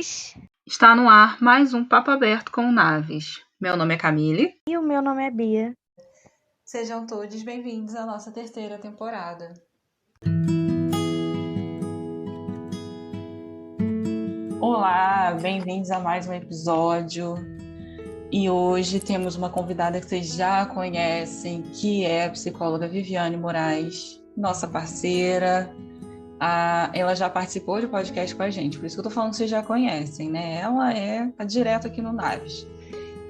naves! Está no ar mais um Papo Aberto com Naves. Meu nome é Camille. E o meu nome é Bia. Sejam todos bem-vindos à nossa terceira temporada. Olá, bem-vindos a mais um episódio. E hoje temos uma convidada que vocês já conhecem, que é a psicóloga Viviane Moraes, nossa parceira. Ela já participou de podcast com a gente, por isso que eu tô falando que vocês já conhecem, né? Ela tá direto aqui no Naves.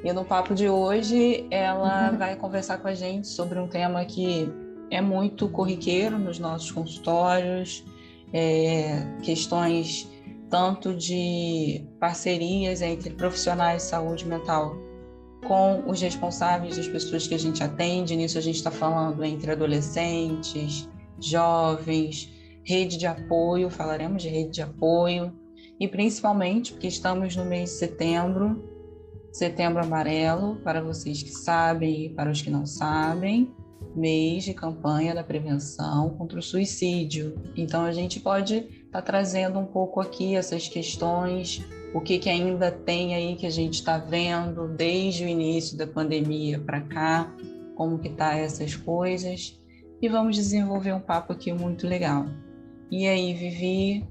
E no papo de hoje, ela vai conversar com a gente sobre um tema que é muito corriqueiro nos nossos consultórios, questões tanto de parcerias entre profissionais de saúde mental com os responsáveis das pessoas que a gente atende. Nisso a gente está falando entre adolescentes, jovens, rede de apoio, falaremos de rede de apoio, e principalmente porque estamos no mês de setembro, Setembro Amarelo, para vocês que sabem e para os que não sabem, mês de campanha da prevenção contra o suicídio. Então a gente pode estar trazendo um pouco aqui essas questões, o que ainda tem aí que a gente está vendo desde o início da pandemia para cá, como que tá essas coisas, e vamos desenvolver um papo aqui muito legal. E aí, Vivi,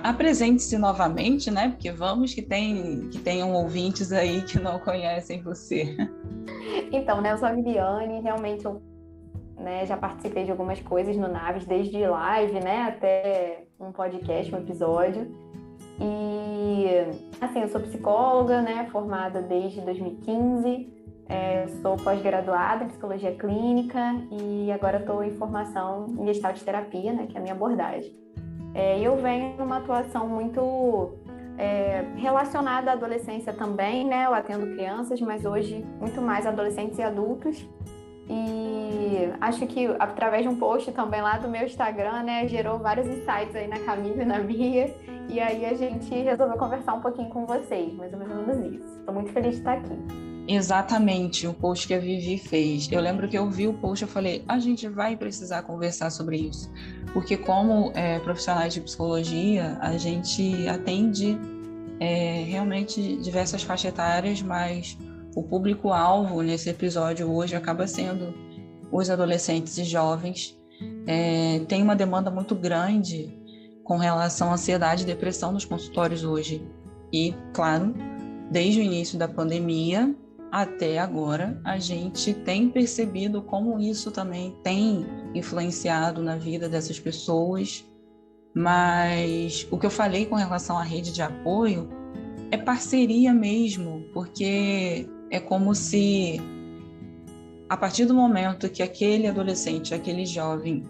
apresente-se novamente, né? Porque vamos que tenham ouvintes aí que não conhecem você. Então, né, eu sou a Viviane, realmente eu já participei de algumas coisas no Naves, desde live, né, até um podcast, um episódio. E, assim, eu sou psicóloga, né, formada desde 2015, sou pós-graduada em psicologia clínica e agora estou em formação em gestalt terapia, né, que é a minha abordagem. Eu venho numa atuação muito relacionada à adolescência também, né, eu atendo crianças, mas hoje muito mais adolescentes e adultos. E acho que através de um post também lá do meu Instagram, né, gerou vários insights aí na Camila e na Bia, e aí a gente resolveu conversar um pouquinho com vocês, mais ou menos isso. Estou muito feliz de estar aqui. Exatamente, o post que a Vivi fez. Eu lembro que eu vi o post e falei, a gente vai precisar conversar sobre isso, porque como profissionais de psicologia, a gente atende realmente diversas faixas etárias, mas o público-alvo nesse episódio hoje acaba sendo os adolescentes e jovens. Tem uma demanda muito grande com relação à ansiedade e depressão nos consultórios hoje. E, claro, desde o início da pandemia até agora, a gente tem percebido como isso também tem influenciado na vida dessas pessoas. Mas o que eu falei com relação à rede de apoio é parceria mesmo, porque é como se, a partir do momento que aquele adolescente, aquele jovem,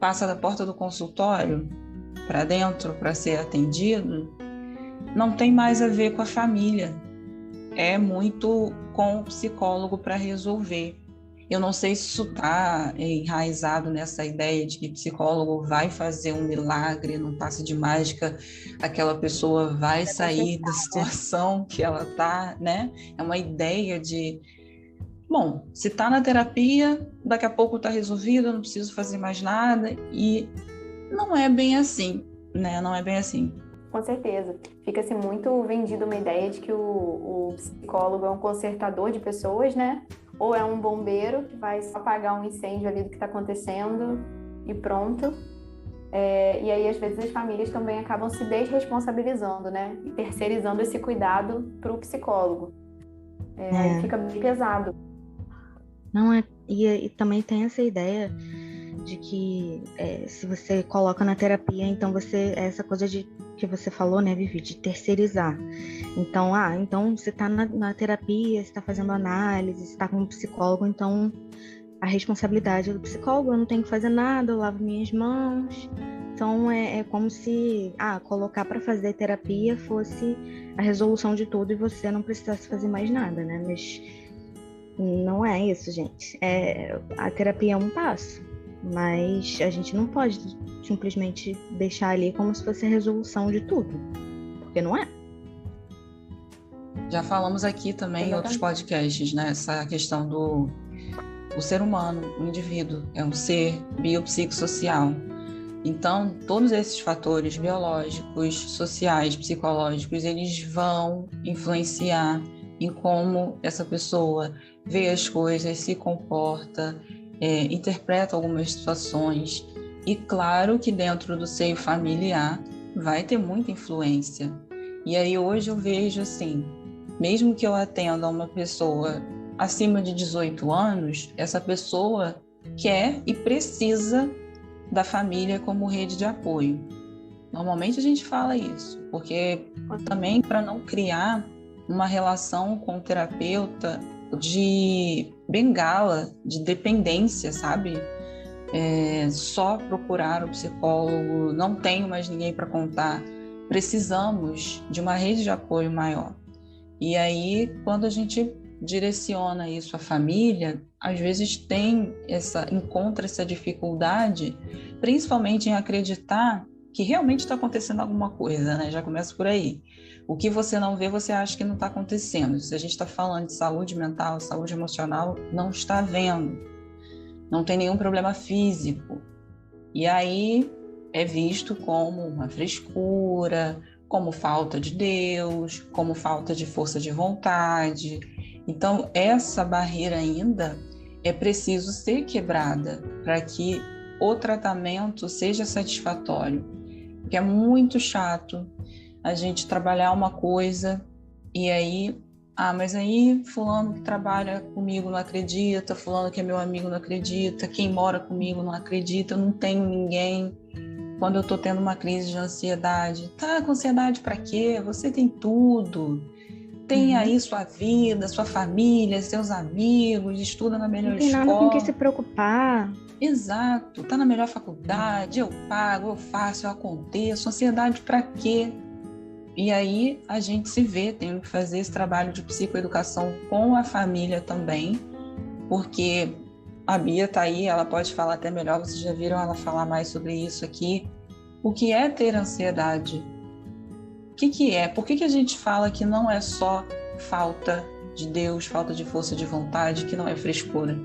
passa da porta do consultório para dentro para ser atendido, não tem mais a ver com a família. É muito com o psicólogo para resolver. Eu não sei se isso está enraizado nessa ideia de que psicólogo vai fazer um milagre, num passe de mágica, aquela pessoa vai sair da situação que ela está, né? É uma ideia de, bom, se está na terapia, daqui a pouco está resolvido, eu não preciso fazer mais nada, e não é bem assim, né? Não é bem assim. Com certeza. Fica-se muito vendido uma ideia de que o psicólogo é um consertador de pessoas, né? Ou é um bombeiro que vai só apagar um incêndio ali do que está acontecendo e pronto. E aí, às vezes, as famílias também acabam se desresponsabilizando, né? E terceirizando esse cuidado para o psicólogo. Aí fica bem pesado. Não é, e também tem essa ideia de que se você coloca na terapia, então essa coisa que você falou, né, Vivi, de terceirizar. Então, então você está na terapia, você está fazendo análise, você está com um psicólogo, então a responsabilidade é do psicólogo, eu não tenho que fazer nada, eu lavo minhas mãos. Então é como se colocar para fazer terapia fosse a resolução de tudo e você não precisasse fazer mais nada, né? Mas não é isso, gente. A terapia é um passo, mas a gente não pode simplesmente deixar ali como se fosse a resolução de tudo, porque não é. Já falamos aqui também em outros podcasts, né? Essa questão do ser humano, o indivíduo, é um ser biopsicossocial. Então, todos esses fatores biológicos, sociais, psicológicos, eles vão influenciar em como essa pessoa vê as coisas, se comporta, interpreta algumas situações. E claro que dentro do seio familiar vai ter muita influência. E aí hoje eu vejo assim, mesmo que eu atenda uma pessoa acima de 18 anos, essa pessoa quer e precisa da família como rede de apoio. Normalmente a gente fala isso, porque também para não criar uma relação com o terapeuta de bengala, de dependência, sabe? Só procurar o psicólogo, não tenho mais ninguém para contar. Precisamos de uma rede de apoio maior. E aí, quando a gente direciona isso à família, às vezes encontra essa dificuldade, principalmente em acreditar que realmente está acontecendo alguma coisa, né? Já começa por aí. O que você não vê, você acha que não está acontecendo. Se a gente está falando de saúde mental, saúde emocional, não está vendo. Não tem nenhum problema físico. E aí é visto como uma frescura, como falta de Deus, como falta de força de vontade. Então, essa barreira ainda é preciso ser quebrada para que o tratamento seja satisfatório. Porque é muito chato a gente trabalhar uma coisa e aí, mas aí fulano que trabalha comigo não acredita, fulano que é meu amigo não acredita, quem mora comigo não acredita, eu não tenho ninguém. Quando eu estou tendo uma crise de ansiedade, tá com ansiedade para quê? Você tem tudo. Tem aí sua vida, sua família, seus amigos, estuda na melhor escola. Não tem nada com que se preocupar. Exato, tá na melhor faculdade, eu pago, eu faço, eu aconteço. Ansiedade para quê? E aí a gente se vê tendo que fazer esse trabalho de psicoeducação com a família também, porque a Bia tá aí, ela pode falar até melhor, vocês já viram ela falar mais sobre isso aqui. O que é ter ansiedade? O que é? Por que a gente fala que não é só falta de Deus, falta de força de vontade, que não é frescura?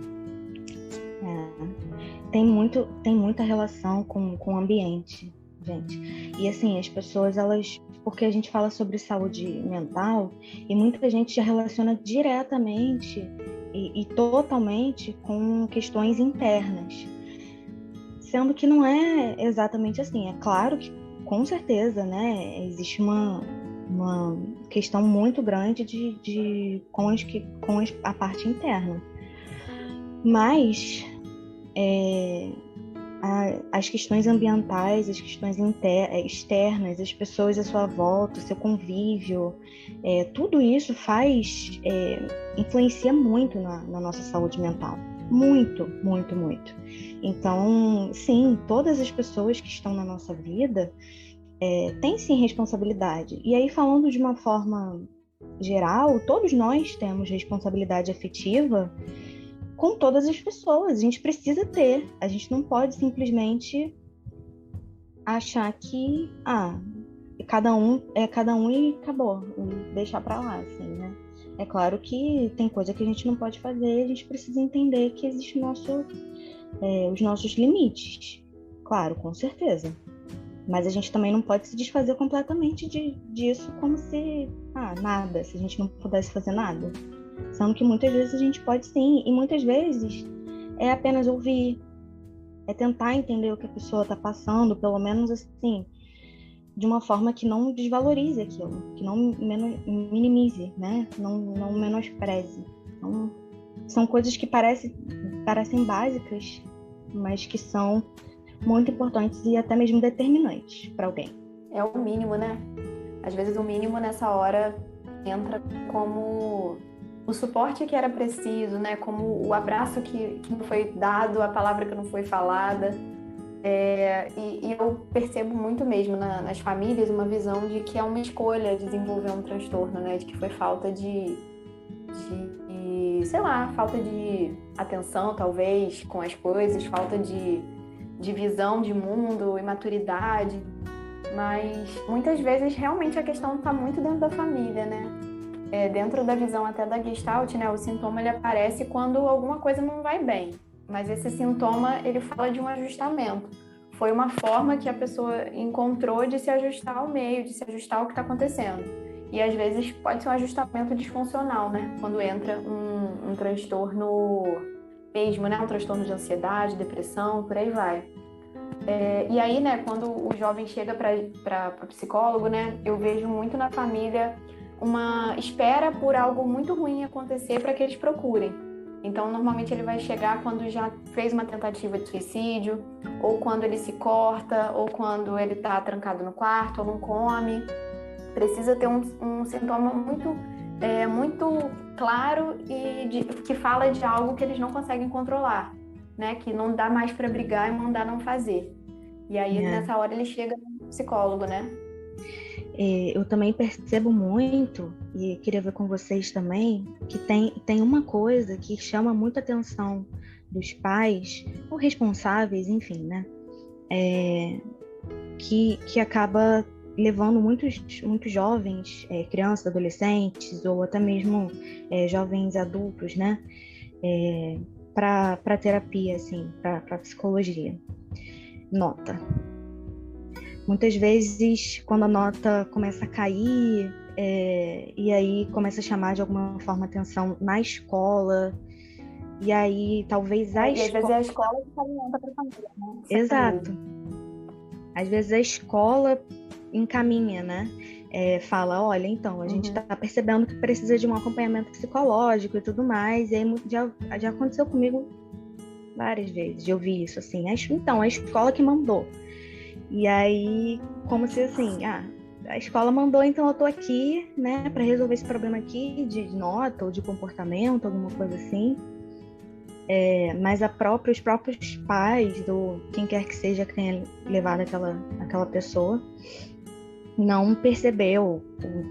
Tem muita relação com o ambiente, gente. E assim, as pessoas, porque a gente fala sobre saúde mental, e muita gente já relaciona diretamente e totalmente com questões internas. Sendo que não é exatamente assim. É claro que, com certeza, né, existe uma questão muito grande com a parte interna. Mas as questões ambientais, as questões externas, as pessoas à sua volta, o seu convívio, tudo isso influencia muito na nossa saúde mental. Muito, muito, muito. Então, sim, todas as pessoas que estão na nossa vida têm sim responsabilidade. E aí, falando de uma forma geral, todos nós temos responsabilidade afetiva com todas as pessoas. A gente precisa ter. A gente não pode simplesmente achar que cada um é cada um e acabou, e deixar pra lá, assim, né? É claro que tem coisa que a gente não pode fazer, a gente precisa entender que existe os nossos limites. Claro, com certeza. Mas a gente também não pode se desfazer completamente disso como se nada, se a gente não pudesse fazer nada. Sendo que muitas vezes a gente pode sim, e muitas vezes é apenas ouvir, é tentar entender o que a pessoa está passando, pelo menos assim, de uma forma que não desvalorize aquilo, que não minimize, né? Não menospreze. Então, são coisas que parecem básicas, mas que são muito importantes e até mesmo determinantes para alguém. É o mínimo, né? Às vezes o mínimo nessa hora entra como o suporte que era preciso, né? Como o abraço que não foi dado, a palavra que não foi falada. E eu percebo muito mesmo nas famílias uma visão de que é uma escolha desenvolver um transtorno, né? De que foi falta falta de atenção, talvez, com as coisas, falta de visão de mundo, imaturidade. Mas muitas vezes realmente a questão está muito dentro da família, né? Dentro da visão até da Gestalt, né? O sintoma ele aparece quando alguma coisa não vai bem. Mas esse sintoma, ele fala de um ajustamento. foi uma forma que a pessoa encontrou de se ajustar ao meio, de se ajustar ao que está acontecendo. E às vezes pode ser um ajustamento disfuncional, né? Quando entra um transtorno mesmo, né? Um transtorno de ansiedade, depressão, por aí vai. E aí, né, quando o jovem chega para o psicólogo, né, eu vejo muito na família uma espera por algo muito ruim acontecer para que eles procurem. Então, normalmente ele vai chegar quando já fez uma tentativa de suicídio, ou quando ele se corta, ou quando ele está trancado no quarto, ou não come. Precisa ter um sintoma muito claro e que fala de algo que eles não conseguem controlar, né? Que não dá mais para brigar e mandar não fazer. E aí, nessa hora, ele chega no psicólogo, né? Eu também percebo muito, e queria ver com vocês também, que tem uma coisa que chama muita atenção dos pais, ou responsáveis, enfim, né? Que acaba levando muitos jovens, crianças, adolescentes, ou até mesmo jovens adultos, né? Para terapia, assim, para psicologia. Nota. Muitas vezes, quando a nota começa a cair, e aí começa a chamar de alguma forma atenção na escola, e aí talvez a escola... E às vezes é a escola que caminha para a família, né? Exato. Às vezes a escola encaminha, né? Fala, olha, então, a gente está percebendo que precisa de um acompanhamento psicológico e tudo mais, e aí já aconteceu comigo várias vezes, de ouvir isso, assim, então, a escola que mandou. E aí, como se assim, a escola mandou, então eu tô aqui, né, para resolver esse problema aqui de nota ou de comportamento, alguma coisa assim. Mas os próprios pais, quem quer que seja que tenha levado aquela pessoa, não percebeu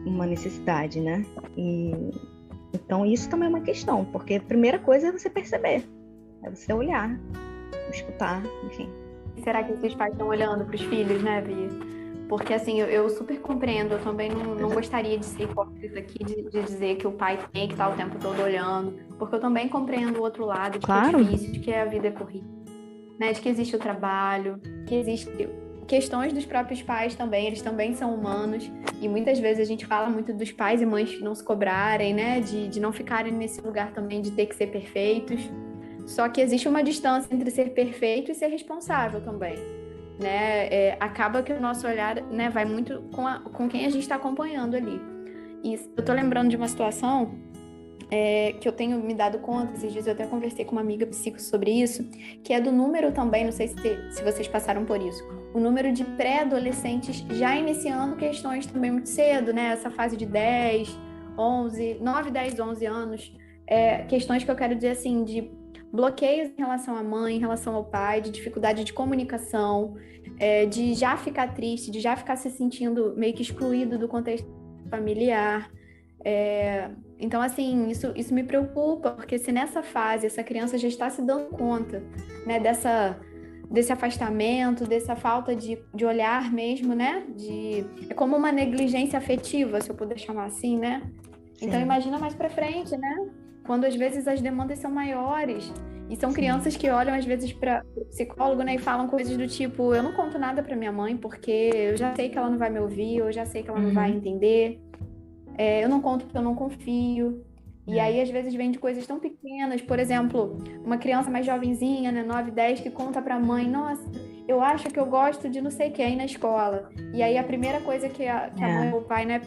uma necessidade, né? Então isso também é uma questão, porque a primeira coisa é você perceber, é você olhar, escutar, enfim. Será que esses pais estão olhando para os filhos, né, Bia? Porque, assim, eu super compreendo, eu também não gostaria de ser hipócrita aqui, de dizer que o pai tem que estar o tempo todo olhando, porque eu também compreendo o outro lado, de que é difícil, de que a vida é corrida, né, de que existe o trabalho, que existe questões dos próprios pais também, eles também são humanos, e muitas vezes a gente fala muito dos pais e mães não se cobrarem, né, de não ficarem nesse lugar também de ter que ser perfeitos. Só que existe uma distância entre ser perfeito e ser responsável também, né? Acaba que o nosso olhar, né, vai muito com quem a gente está acompanhando ali. E eu tô lembrando de uma situação que eu tenho me dado conta, esses dias eu até conversei com uma amiga psico sobre isso, que é do número também, não sei se vocês passaram por isso, o número de pré-adolescentes já iniciando questões também muito cedo, né? Essa fase de 10, 11, 9, 10, 11 anos, questões que eu quero dizer assim, de bloqueios em relação à mãe, em relação ao pai, de dificuldade de comunicação, de já ficar triste, de já ficar se sentindo meio que excluído do contexto familiar. Então, assim, isso me preocupa, porque se nessa fase essa criança já está se dando conta, né, desse afastamento, dessa falta de olhar mesmo, né? É como uma negligência afetiva, se eu puder chamar assim, né? Sim. Então, imagina mais pra frente, né? Quando às vezes as demandas são maiores e são crianças que olham às vezes para o psicólogo, né, e falam coisas do tipo, eu não conto nada para minha mãe porque eu já sei que ela não vai me ouvir, eu já sei que ela não vai entender, eu não conto porque eu não confio. E aí às vezes vem de coisas tão pequenas, por exemplo, uma criança mais jovenzinha, né, 9, 10, que conta para a mãe, nossa, eu acho que eu gosto de não sei quem na escola. E aí a primeira coisa que a mãe ou o pai, né,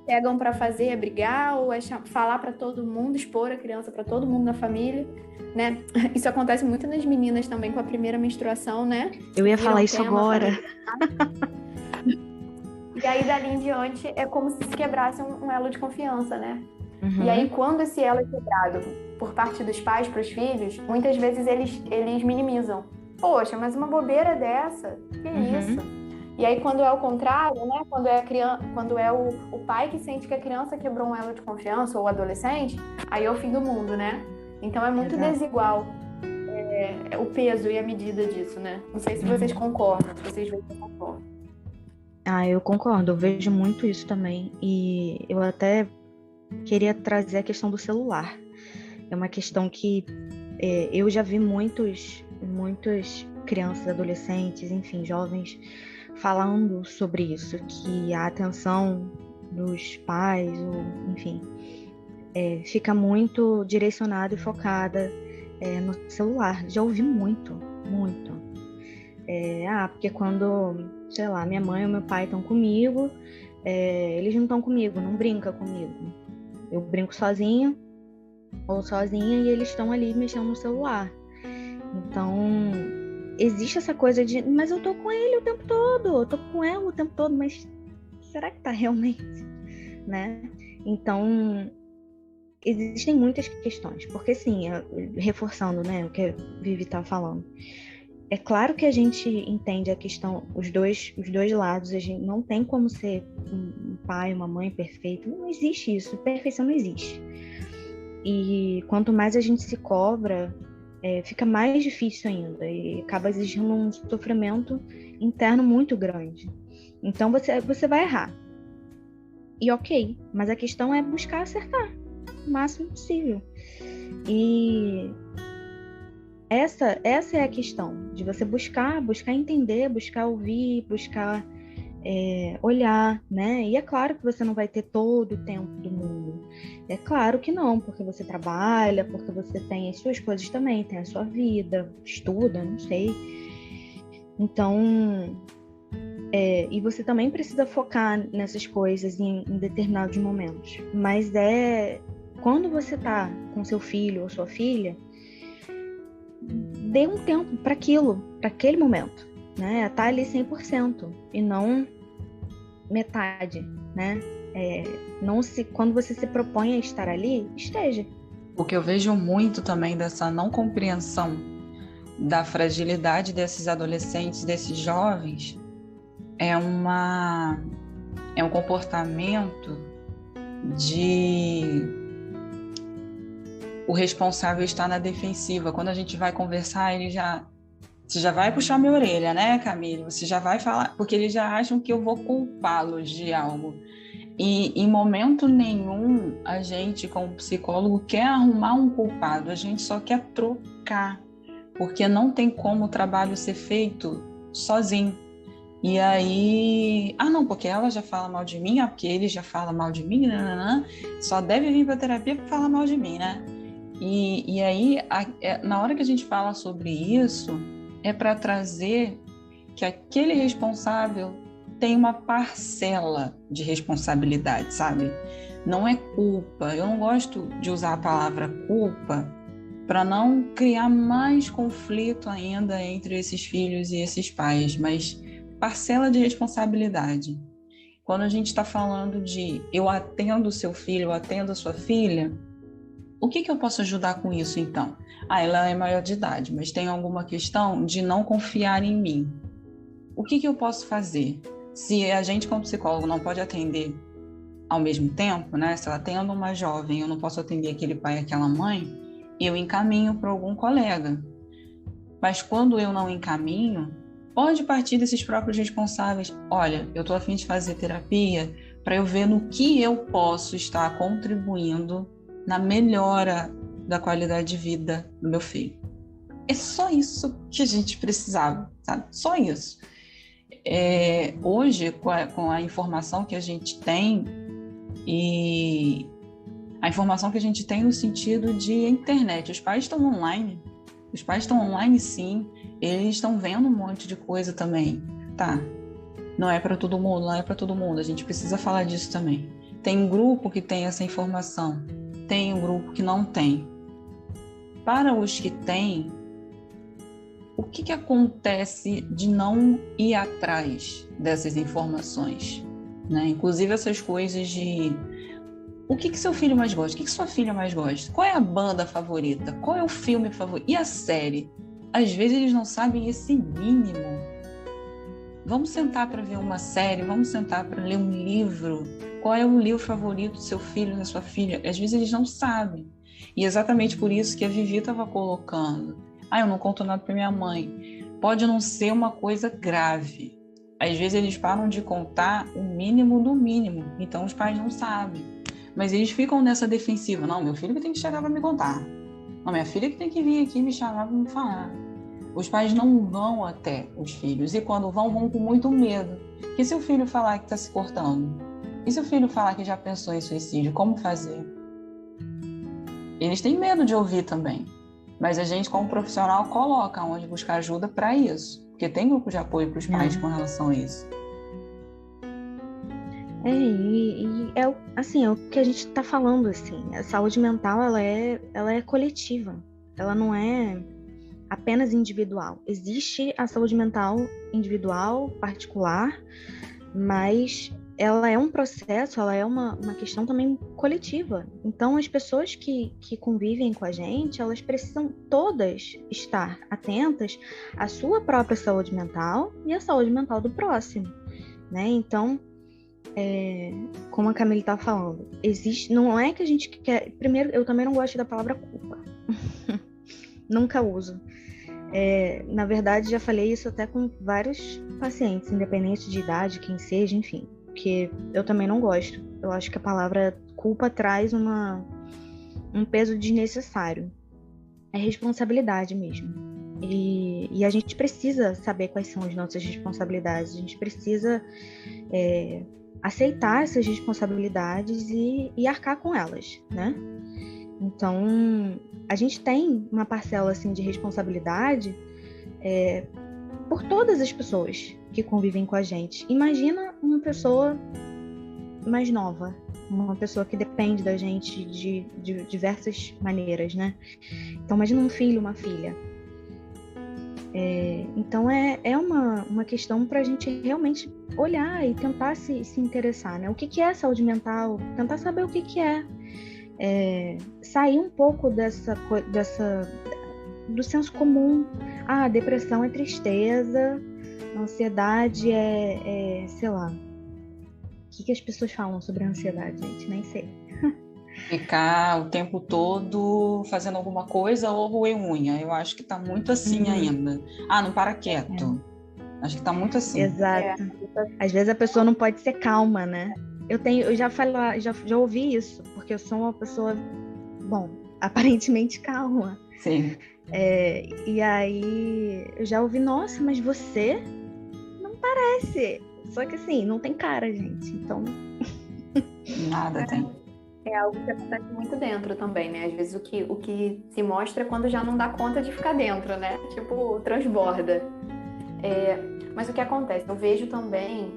pegam para fazer é brigar ou falar para todo mundo, expor a criança para todo mundo na família, né? Isso acontece muito nas meninas também com a primeira menstruação, né? Eu ia falar isso agora. E aí dali em diante é como se quebrasse um elo de confiança, né? E aí quando esse elo é quebrado por parte dos pais para os filhos, muitas vezes eles minimizam. Poxa, mas uma bobeira dessa? Que isso? E aí, quando é o contrário, né? Quando é o pai que sente que a criança quebrou um elo de confiança, ou o adolescente, aí é o fim do mundo, né? Então, é muito desigual o peso e a medida disso, né? Não sei se vocês concordam, se vocês veem que eu concordo. Eu concordo, eu vejo muito isso também. E eu até queria trazer a questão do celular. É uma questão que eu já vi muitos crianças, adolescentes, enfim, jovens, falando sobre isso, que a atenção dos pais, ou, enfim, fica muito direcionada e focada no celular. Já ouvi muito, muito. Porque quando, sei lá, minha mãe ou meu pai estão comigo, eles não estão comigo, não brinca comigo. Eu brinco sozinha ou sozinha e eles estão ali mexendo no celular. Então, existe essa coisa de, mas eu tô com ele o tempo todo, eu tô com ela o tempo todo, mas será que tá realmente, né? Então, existem muitas questões, porque sim, reforçando, né, o que a Vivi tá falando, é claro que a gente entende a questão, os dois lados, a gente não tem como ser um pai, uma mãe perfeito, não existe isso, perfeição não existe. E quanto mais a gente se cobra, fica mais difícil ainda e acaba exigindo um sofrimento interno muito grande. Então você vai errar. E ok, mas a questão é buscar acertar o máximo possível. E essa é a questão, de você buscar entender, buscar ouvir, buscar olhar, né? E é claro que você não vai ter todo o tempo do mundo. É claro que não, porque você trabalha, porque você tem as suas coisas também, tem a sua vida, estuda, não sei. Então, e você também precisa focar nessas coisas em determinados momentos. Mas quando você tá com seu filho ou sua filha, dê um tempo para aquilo, para aquele momento, né? Tá ali 100% e não metade, né? Quando você se propõe a estar ali, esteja. O que eu vejo muito também dessa não compreensão da fragilidade desses adolescentes, desses jovens, é um comportamento de o responsável estar na defensiva. Quando a gente vai conversar, você já vai puxar minha orelha, né, Camille? Você já vai falar, porque eles já acham que eu vou culpá-los de algo. E em momento nenhum a gente, como psicólogo, quer arrumar um culpado, a gente só quer trocar, porque não tem como o trabalho ser feito sozinho. E aí, não, porque ela já fala mal de mim, porque ele já fala mal de mim, só deve vir para terapia para falar mal de mim, né? E aí, na hora que a gente fala sobre isso, é para trazer que aquele responsável tem uma parcela de responsabilidade, sabe? Não é culpa. Eu não gosto de usar a palavra culpa para não criar mais conflito ainda entre esses filhos e esses pais, mas parcela de responsabilidade. Quando a gente está falando de eu atendo o seu filho, eu atendo a sua filha, o que eu posso ajudar com isso, então? Ela é maior de idade, mas tem alguma questão de não confiar em mim. O que eu posso fazer? Se a gente, como psicólogo, não pode atender ao mesmo tempo, né? Se eu atendo uma jovem, eu não posso atender aquele pai e aquela mãe, eu encaminho para algum colega. Mas quando eu não encaminho, pode partir desses próprios responsáveis. Olha, eu estou a fim de fazer terapia para eu ver no que eu posso estar contribuindo na melhora da qualidade de vida do meu filho. É só isso que a gente precisava, sabe? Só isso. Hoje, com a informação que a gente tem, e a informação que a gente tem no sentido de internet, os pais estão online, sim, eles estão vendo um monte de coisa também, tá? Não é para todo mundo, a gente precisa falar disso também. Tem um grupo que tem essa informação, tem um grupo que não tem. Para os que têm, o que acontece de não ir atrás dessas informações, né? Inclusive essas coisas de o que seu filho mais gosta, o que sua filha mais gosta, qual é a banda favorita, qual é o filme favorito e a série. Às vezes eles não sabem esse mínimo. Vamos sentar para ver uma série, vamos sentar para ler um livro. Qual é o livro favorito do seu filho, da sua filha? Às vezes eles não sabem. E exatamente por isso que a Vivi estava colocando. Eu não conto nada para minha mãe. Pode não ser uma coisa grave. Às vezes eles param de contar o mínimo do mínimo. Então os pais não sabem. Mas eles ficam nessa defensiva. Não, meu filho que tem que chegar para me contar. Não, minha filha que tem que vir aqui me chamar para me falar. Os pais não vão até os filhos, e quando vão com muito medo. E se o filho falar que está se cortando? E se o filho falar que já pensou em suicídio? Como fazer? Eles têm medo de ouvir também. Mas a gente, como profissional, coloca onde buscar ajuda para isso. Porque tem grupo de apoio para os pais com relação a isso. É o que a gente está falando, assim. A saúde mental, ela é coletiva. Ela não é apenas individual. Existe a saúde mental individual, particular, mas ela é um processo, ela é uma questão também coletiva. Então, as pessoas que convivem com a gente, elas precisam todas estar atentas à sua própria saúde mental e à saúde mental do próximo, né? Então, como a Camille está falando, não é que a gente quer... Primeiro, eu também não gosto da palavra culpa. Nunca uso. Na verdade, já falei isso até com vários pacientes, independente de idade, quem seja, enfim. Porque eu também não gosto. Eu acho que a palavra culpa traz um peso desnecessário. É responsabilidade mesmo. E a gente precisa saber quais são as nossas responsabilidades. A gente precisa aceitar essas responsabilidades e arcar com elas, né? Então, a gente tem uma parcela assim, de responsabilidade por todas as pessoas que convivem com a gente. Imagina uma pessoa mais nova, uma pessoa que depende da gente de diversas maneiras, né? Então, imagina um filho, uma filha. Então, é uma questão para a gente realmente olhar e tentar se interessar, né? O que é saúde mental? Tentar saber o que é. Sair um pouco do senso comum. A depressão é tristeza, a ansiedade sei lá. O que as pessoas falam sobre a ansiedade, gente? Nem sei. Ficar o tempo todo fazendo alguma coisa ou roer unha. Eu acho que tá muito assim ainda. Não para quieto. Acho que tá muito assim. Exato. Às vezes a pessoa não pode ser calma, né? Eu já ouvi isso, porque eu sou uma pessoa, aparentemente calma. Sim. E aí eu já ouvi, nossa, mas você não parece. Só que assim, não tem cara, gente. Então. Nada tem. É algo que acontece muito dentro também, né? Às vezes o que se mostra é quando já não dá conta de ficar dentro, né? Tipo, transborda. Mas o que acontece? Eu vejo também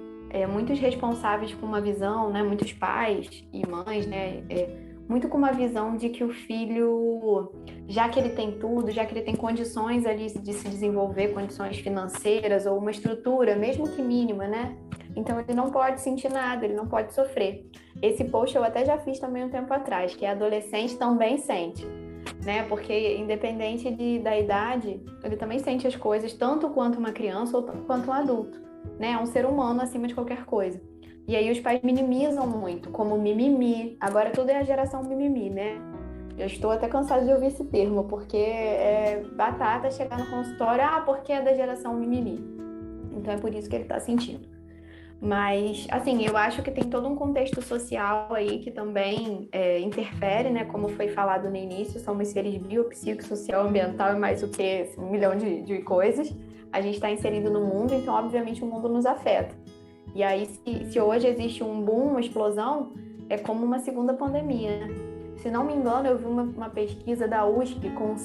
muitos responsáveis com uma visão, né? Muitos pais e mães, né? Muito com uma visão de que o filho, já que ele tem tudo, já que ele tem condições ali de se desenvolver, condições financeiras ou uma estrutura, mesmo que mínima, né? Então ele não pode sentir nada, ele não pode sofrer. Esse post eu até já fiz também um tempo atrás, que adolescente também sente, né? Porque independente da idade, ele também sente as coisas tanto quanto uma criança ou tanto quanto um adulto, né? É um ser humano acima de qualquer coisa. E aí os pais minimizam muito, como mimimi. Agora tudo é a geração mimimi, né? Eu estou até cansada de ouvir esse termo, porque é batata chegar no consultório, porque é da geração mimimi. Então é por isso que ele está sentindo. Mas, assim, eu acho que tem todo um contexto social aí que também interfere, né? Como foi falado no início, somos seres biopsicossocial, ambiental e mais o que 1 milhão de coisas. A gente está inserido no mundo, então, obviamente, o mundo nos afeta. E aí, se hoje existe um boom, uma explosão, é como uma segunda pandemia, né? Se não me engano, eu vi uma pesquisa da USP com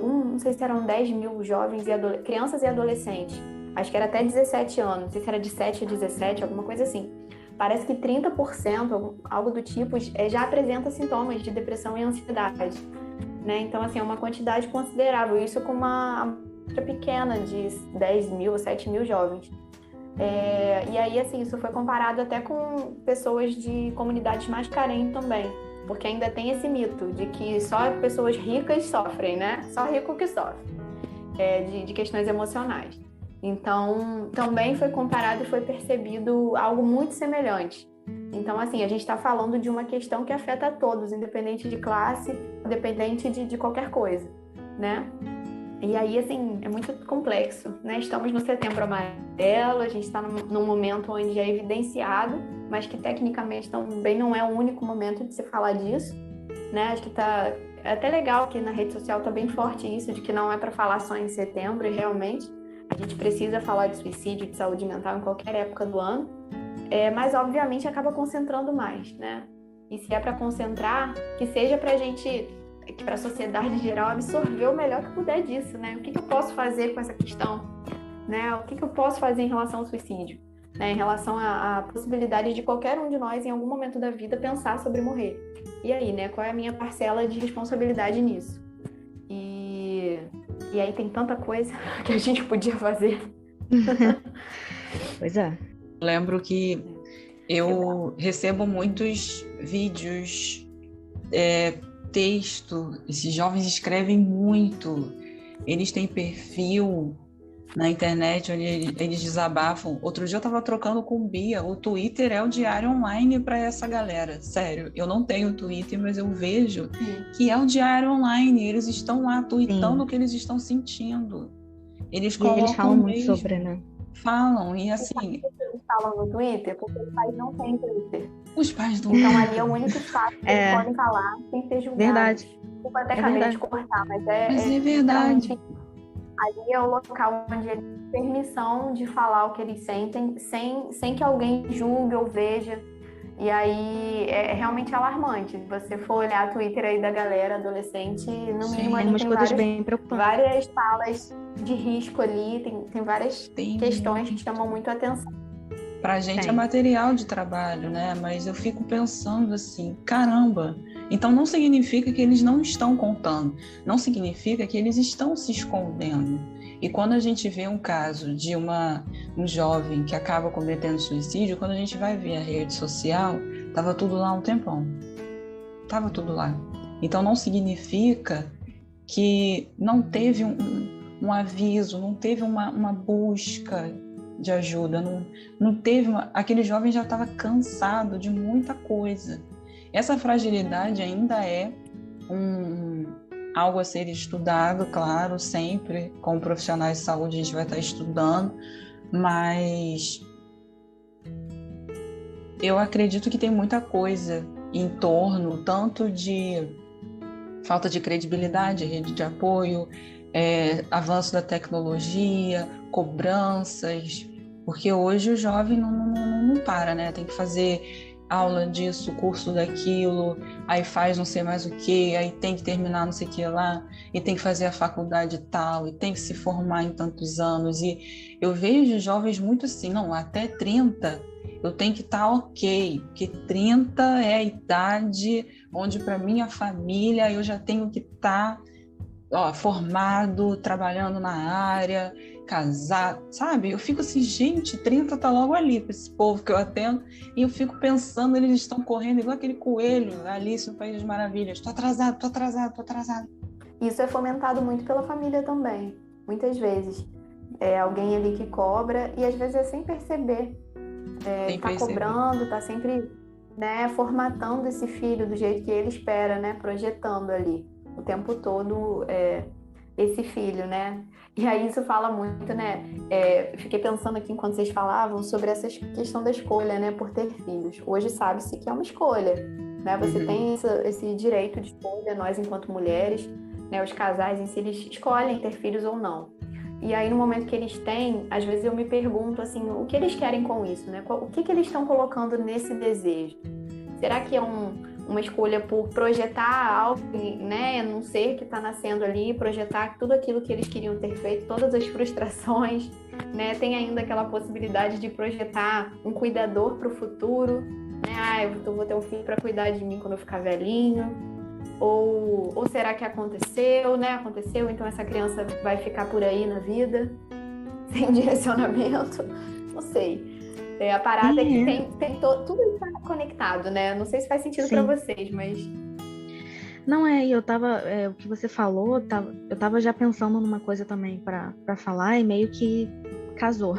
não sei se eram 10 mil jovens crianças e adolescentes. Acho que era até 17 anos, não sei se era de 7 a 17, alguma coisa assim. Parece que 30%, algo do tipo, já apresenta sintomas de depressão e ansiedade, né? Então, assim, é uma quantidade considerável. Isso com uma amostra pequena de 10 mil, 7 mil jovens. E aí, assim, isso foi comparado até com pessoas de comunidades mais carentes também. Porque ainda tem esse mito de que só pessoas ricas sofrem, né? Só rico que sofre de questões emocionais. Então, também foi comparado e foi percebido algo muito semelhante. Então, assim, a gente está falando de uma questão que afeta a todos, independente de classe, independente de qualquer coisa, né? E aí, assim, é muito complexo, né? Estamos no Setembro Amarelo, a gente está num momento onde é evidenciado, mas que tecnicamente também não é o único momento de se falar disso, né? Acho que está é até legal que na rede social tá bem forte isso, de que não é para falar só em setembro, e realmente a gente precisa falar de suicídio, de saúde mental em qualquer época do ano, mas obviamente acaba concentrando mais, né? E se é para concentrar, que seja para a gente, para a sociedade em geral, absorver o melhor que puder disso, né? O que eu posso fazer com essa questão, né? O que eu posso fazer em relação ao suicídio, né? Em relação à possibilidade de qualquer um de nós, em algum momento da vida, pensar sobre morrer. E aí, né? Qual é a minha parcela de responsabilidade nisso? E aí tem tanta coisa que a gente podia fazer. Pois é. Lembro que eu recebo muitos vídeos, texto. Esses jovens escrevem muito. Eles têm perfil na internet onde eles desabafam. Outro dia eu estava trocando com Bia. O Twitter é o diário online para essa galera. Sério, eu não tenho Twitter, mas eu vejo que é o diário online. Eles estão lá tweetando o que eles estão sentindo. Eles falam muito sobre, né? Falam, e assim... Eles falam no Twitter porque os pais não têm Twitter. Os pais não... Então ali é o único espaço que eles podem falar sem ser julgados. Verdade. Desculpa até acabei de cortar, mas é verdade. Ali é o local onde eles têm permissão de falar o que eles sentem sem que alguém julgue ou veja. E aí é realmente alarmante. Se você for olhar o Twitter aí da galera adolescente, no mínimo ali umas coisas bem preocupantes. Várias falas de risco ali, tem várias questões que chamam muito a atenção. Pra gente é material de trabalho, né? Mas eu fico pensando assim, caramba, então não significa que eles não estão contando, não significa que eles estão se escondendo. E quando a gente vê um caso de um jovem que acaba cometendo suicídio, quando a gente vai ver a rede social, tava tudo lá um tempão. Tava tudo lá. Então não significa que não teve um aviso, não teve uma busca de ajuda, não teve aquele jovem já estava cansado de muita coisa. Essa fragilidade ainda é algo a ser estudado, claro, sempre como profissionais de saúde a gente vai estar estudando, mas eu acredito que tem muita coisa em torno, tanto de falta de credibilidade, rede de apoio, avanço da tecnologia, cobranças, porque hoje o jovem não para, né? Tem que fazer aula disso, curso daquilo, aí faz não sei mais o que, aí tem que terminar não sei o que lá, e tem que fazer a faculdade tal, e tem que se formar em tantos anos. E eu vejo jovens muito assim, não, até 30 eu tenho que estar ok, porque 30 é a idade onde para minha família eu já tenho que estar formado, trabalhando na área, casado, sabe? Eu fico assim, gente, 30 tá logo ali para esse povo que eu atendo, e eu fico pensando, eles estão correndo igual aquele coelho, Alice no País das Maravilhas, tô atrasado. Isso é fomentado muito pela família também, muitas vezes. É alguém ali que cobra, e às vezes é sem perceber. Cobrando, tá sempre, né, formatando esse filho do jeito que ele espera, né, projetando ali o tempo todo esse filho, né? E aí isso fala muito, né? Fiquei pensando aqui enquanto vocês falavam sobre essa questão da escolha, né? Por ter filhos. Hoje sabe-se que é uma escolha, né? Você tem esse direito de escolha, nós enquanto mulheres, né? Os casais em si, eles escolhem ter filhos ou não. E aí no momento que eles têm, às vezes eu me pergunto assim, o que eles querem com isso, né? O que eles estão colocando nesse desejo? Será que é uma escolha por projetar algo, né, num ser que está nascendo ali, projetar tudo aquilo que eles queriam ter feito, todas as frustrações, né? Tem ainda aquela possibilidade de projetar um cuidador para o futuro, né? Eu vou ter um filho para cuidar de mim quando eu ficar velhinho. Ou será que aconteceu, né? Aconteceu, então essa criança vai ficar por aí na vida, sem direcionamento, não sei. A parada é que tudo está conectado, né? Não sei se faz sentido para vocês, mas... Não, o que você falou, eu tava já pensando numa coisa também para falar e meio que casou.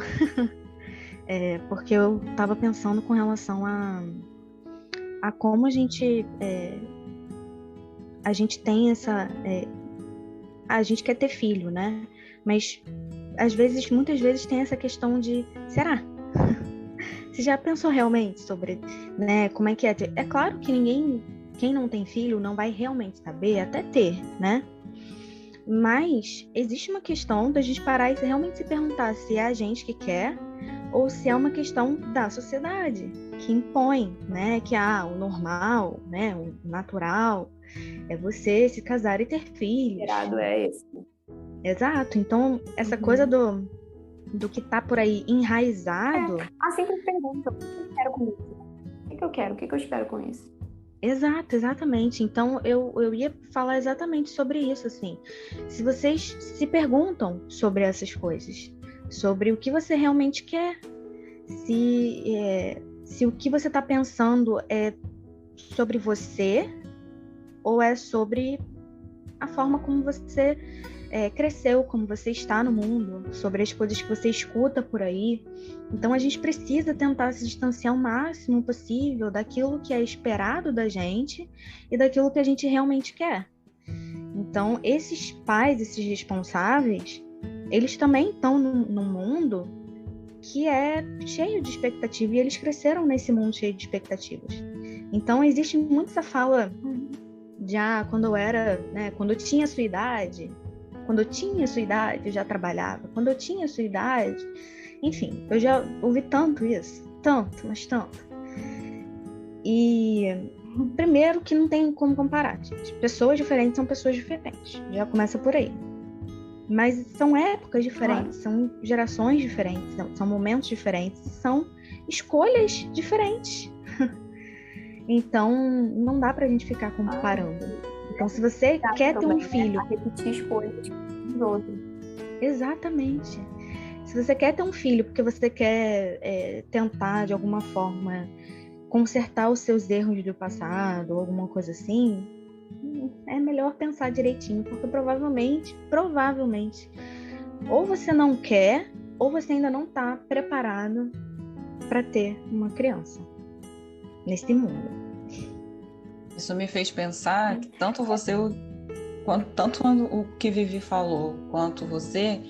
Porque eu tava pensando com relação a como a gente tem essa... a gente quer ter filho, né? Mas muitas vezes tem essa questão de, será? Você já pensou realmente sobre, né, como é que é? É claro que ninguém quem não tem filho não vai realmente saber até ter, né? Mas existe uma questão da gente parar e realmente se perguntar se é a gente que quer ou se é uma questão da sociedade que impõe, né? Que o normal, né? O natural é você se casar e ter filhos. Esperado é esse. Exato. Então, essa coisa do que tá por aí enraizado... Sempre pergunta, o que eu quero com isso? O que eu quero? O que eu espero com isso? Exato, exatamente. Então, eu ia falar exatamente sobre isso, assim. Se vocês se perguntam sobre essas coisas, sobre o que você realmente quer, se o que você está pensando é sobre você ou é sobre a forma como você cresceu, como você está no mundo, sobre as coisas que você escuta por aí. Então a gente precisa tentar se distanciar o máximo possível daquilo que é esperado da gente e daquilo que a gente realmente quer. Então esses pais, esses responsáveis, eles também estão num mundo que é cheio de expectativa e eles cresceram nesse mundo cheio de expectativas. Então existe muito essa fala de quando eu era, né, quando eu tinha a sua idade, eu já trabalhava. Quando eu tinha a sua idade, enfim, eu já ouvi tanto isso, mas tanto. E primeiro que não tem como comparar, gente. Pessoas diferentes são pessoas diferentes. Já começa por aí. Mas são épocas diferentes, são gerações diferentes, são momentos diferentes, são escolhas diferentes. Então, não dá pra gente ficar comparando. Então, se você quer ter um filho... repetir escolhas dos outros. Exatamente. Se você quer ter um filho porque você quer tentar, de alguma forma, consertar os seus erros do passado ou alguma coisa assim, é melhor pensar direitinho, porque provavelmente, ou você não quer, ou você ainda não está preparado para ter uma criança nesse mundo. Isso me fez pensar que tanto o que Vivi falou, quanto você,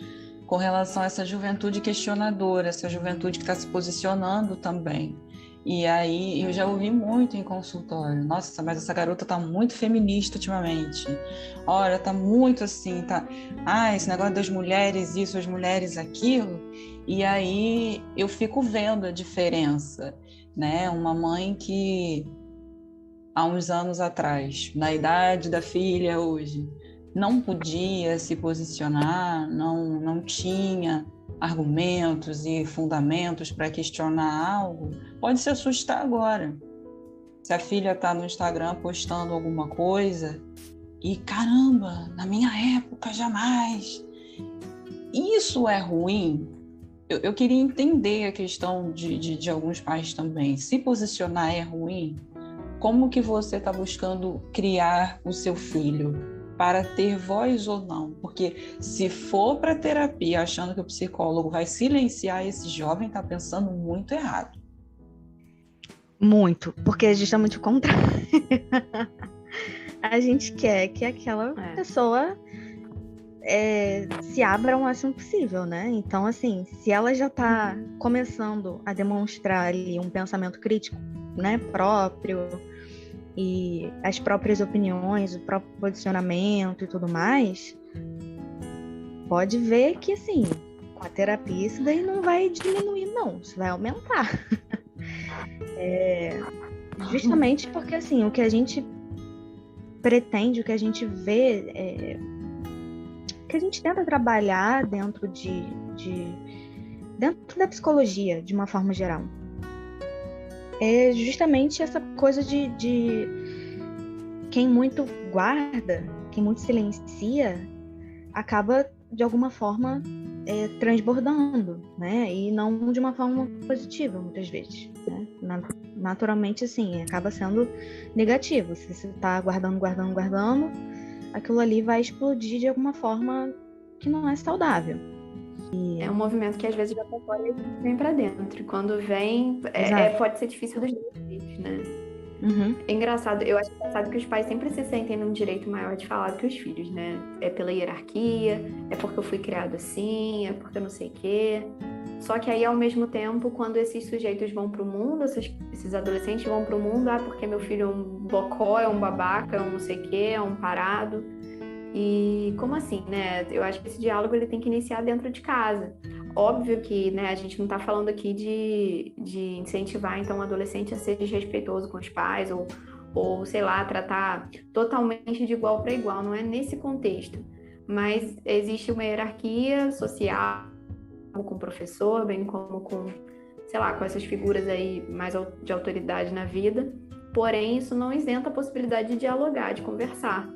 com relação a essa juventude questionadora, essa juventude que está se posicionando também. E aí eu já ouvi muito em consultório, nossa, mas essa garota tá muito feminista ultimamente. Olha, tá muito assim, tá... esse negócio das mulheres isso, as mulheres aquilo. E aí eu fico vendo a diferença, né? Uma mãe que há uns anos atrás, na idade da filha hoje, não podia se posicionar, não tinha argumentos e fundamentos para questionar algo, pode se assustar agora. Se a filha está no Instagram postando alguma coisa e, caramba, na minha época, jamais. Isso é ruim? Eu queria entender a questão de alguns pais também. Se posicionar é ruim? Como que você está buscando criar o seu filho? Para ter voz ou não? Porque se for para terapia achando que o psicólogo vai silenciar esse jovem, está pensando muito errado. Muito, porque é justamente o contrário. A gente quer que aquela pessoa se abra o máximo possível, né? Então, assim, se ela já está começando a demonstrar ali um pensamento crítico, né, próprio, e as próprias opiniões, o próprio posicionamento e tudo mais, pode ver que, assim, com a terapia isso daí não vai diminuir, não. Isso vai aumentar. Justamente porque, assim, o que a gente pretende, o que a gente vê, que a gente tenta trabalhar dentro dentro da psicologia, de uma forma geral, é justamente essa coisa de quem muito guarda, quem muito silencia, acaba, de alguma forma, transbordando, né? E não de uma forma positiva, muitas vezes, né? Naturalmente, assim, acaba sendo negativo. Se você está guardando, aquilo ali vai explodir de alguma forma que não é saudável. É um movimento que às vezes já tá fora e vem pra dentro. E quando vem, pode ser difícil dos dois jeitos, né? Uhum. É engraçado, eu acho engraçado que os pais sempre se sentem num direito maior de falar do que os filhos, né? É pela hierarquia, é porque eu fui criado assim, é porque eu não sei o quê. Só que aí, ao mesmo tempo, quando esses sujeitos vão para o mundo, esses adolescentes vão para o mundo, porque meu filho é um bocó, é um babaca, é um não sei o quê, é um parado. E como assim, né? Eu acho que esse diálogo ele tem que iniciar dentro de casa. Óbvio que, né, a gente não está falando aqui de incentivar, então, o adolescente a ser desrespeitoso com os pais ou, sei lá, tratar totalmente de igual para igual. Não é nesse contexto. Mas existe uma hierarquia social com o professor, bem como com, sei lá, com essas figuras aí mais de autoridade na vida. Porém, isso não isenta a possibilidade de dialogar, de conversar.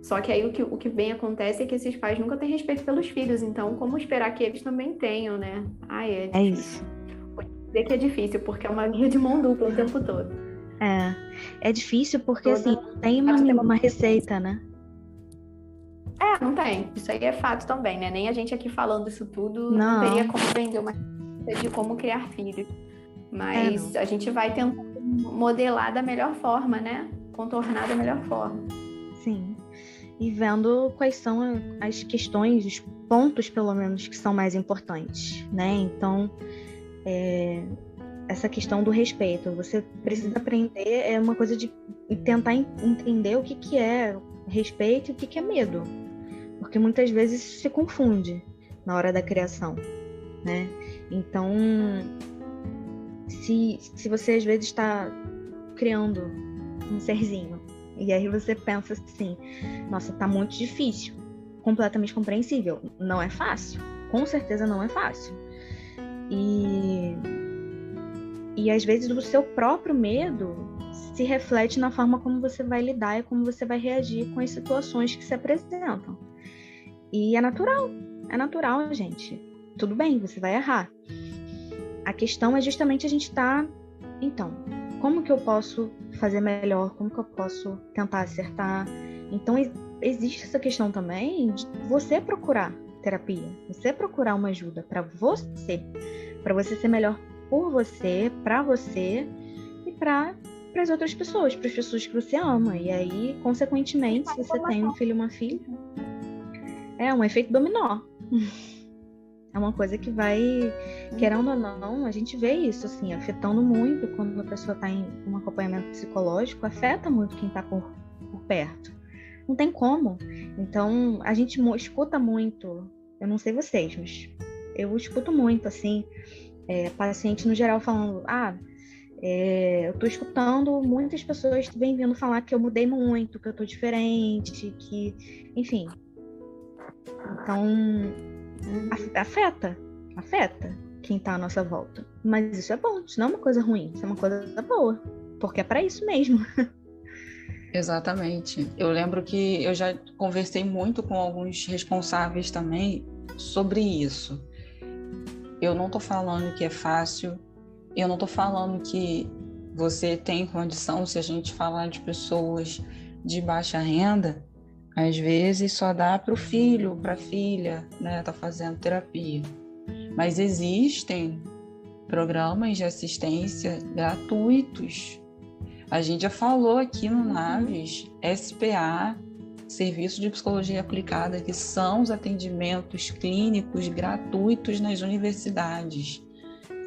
Só que aí o que bem acontece é que esses pais nunca têm respeito pelos filhos, então como esperar que eles também tenham, né? É difícil. É isso. Vou dizer que é difícil, porque é uma via de mão dupla o tempo todo. É difícil porque, assim, não tem uma receita, né? Não tem. Isso aí é fato também, né? Nem a gente aqui falando isso tudo não teria como vender uma receita de como criar filhos. Mas a gente vai tentando modelar da melhor forma, né? Contornar da melhor forma. Sim. E vendo quais são as questões, os pontos, pelo menos, que são mais importantes, né? Então, essa questão do respeito. Você precisa aprender, é uma coisa de tentar entender o que é respeito e o que é medo. Porque muitas vezes isso se confunde na hora da criação, né? Então, se você às vezes está criando um serzinho, e aí você pensa assim, nossa, tá muito difícil, completamente compreensível, não é fácil, com certeza não é fácil. E às vezes o seu próprio medo se reflete na forma como você vai lidar e como você vai reagir com as situações que se apresentam. E é natural, gente. Tudo bem, você vai errar. A questão é justamente a gente então, como que eu posso fazer melhor? Como que eu posso tentar acertar? Então, existe essa questão também de você procurar terapia, você procurar uma ajuda para você ser melhor por você, para você e para as outras pessoas, para as pessoas que você ama. E aí, consequentemente, se você tem um filho e uma filha, é um efeito dominó. É uma coisa que vai, querendo ou não, a gente vê isso, assim, afetando muito quando a pessoa está em um acompanhamento psicológico, afeta muito quem está por perto. Não tem como. Então, a gente escuta muito, eu não sei vocês, mas eu escuto muito, assim, paciente no geral falando, eu tô escutando muitas pessoas vêm vindo falar que eu mudei muito, que eu tô diferente, que, enfim. Então, afeta quem tá à nossa volta. Mas isso é bom, isso não é uma coisa ruim, isso é uma coisa boa, porque é para isso mesmo. Exatamente. Eu lembro que eu já conversei muito com alguns responsáveis também sobre isso. Eu não tô falando que é fácil, eu não tô falando que você tem condição, se a gente falar de pessoas de baixa renda, às vezes só dá para o filho, para a filha, né, tá fazendo terapia. Mas existem programas de assistência gratuitos. A gente já falou aqui no Naves, SPA, Serviço de Psicologia Aplicada, que são os atendimentos clínicos gratuitos nas universidades.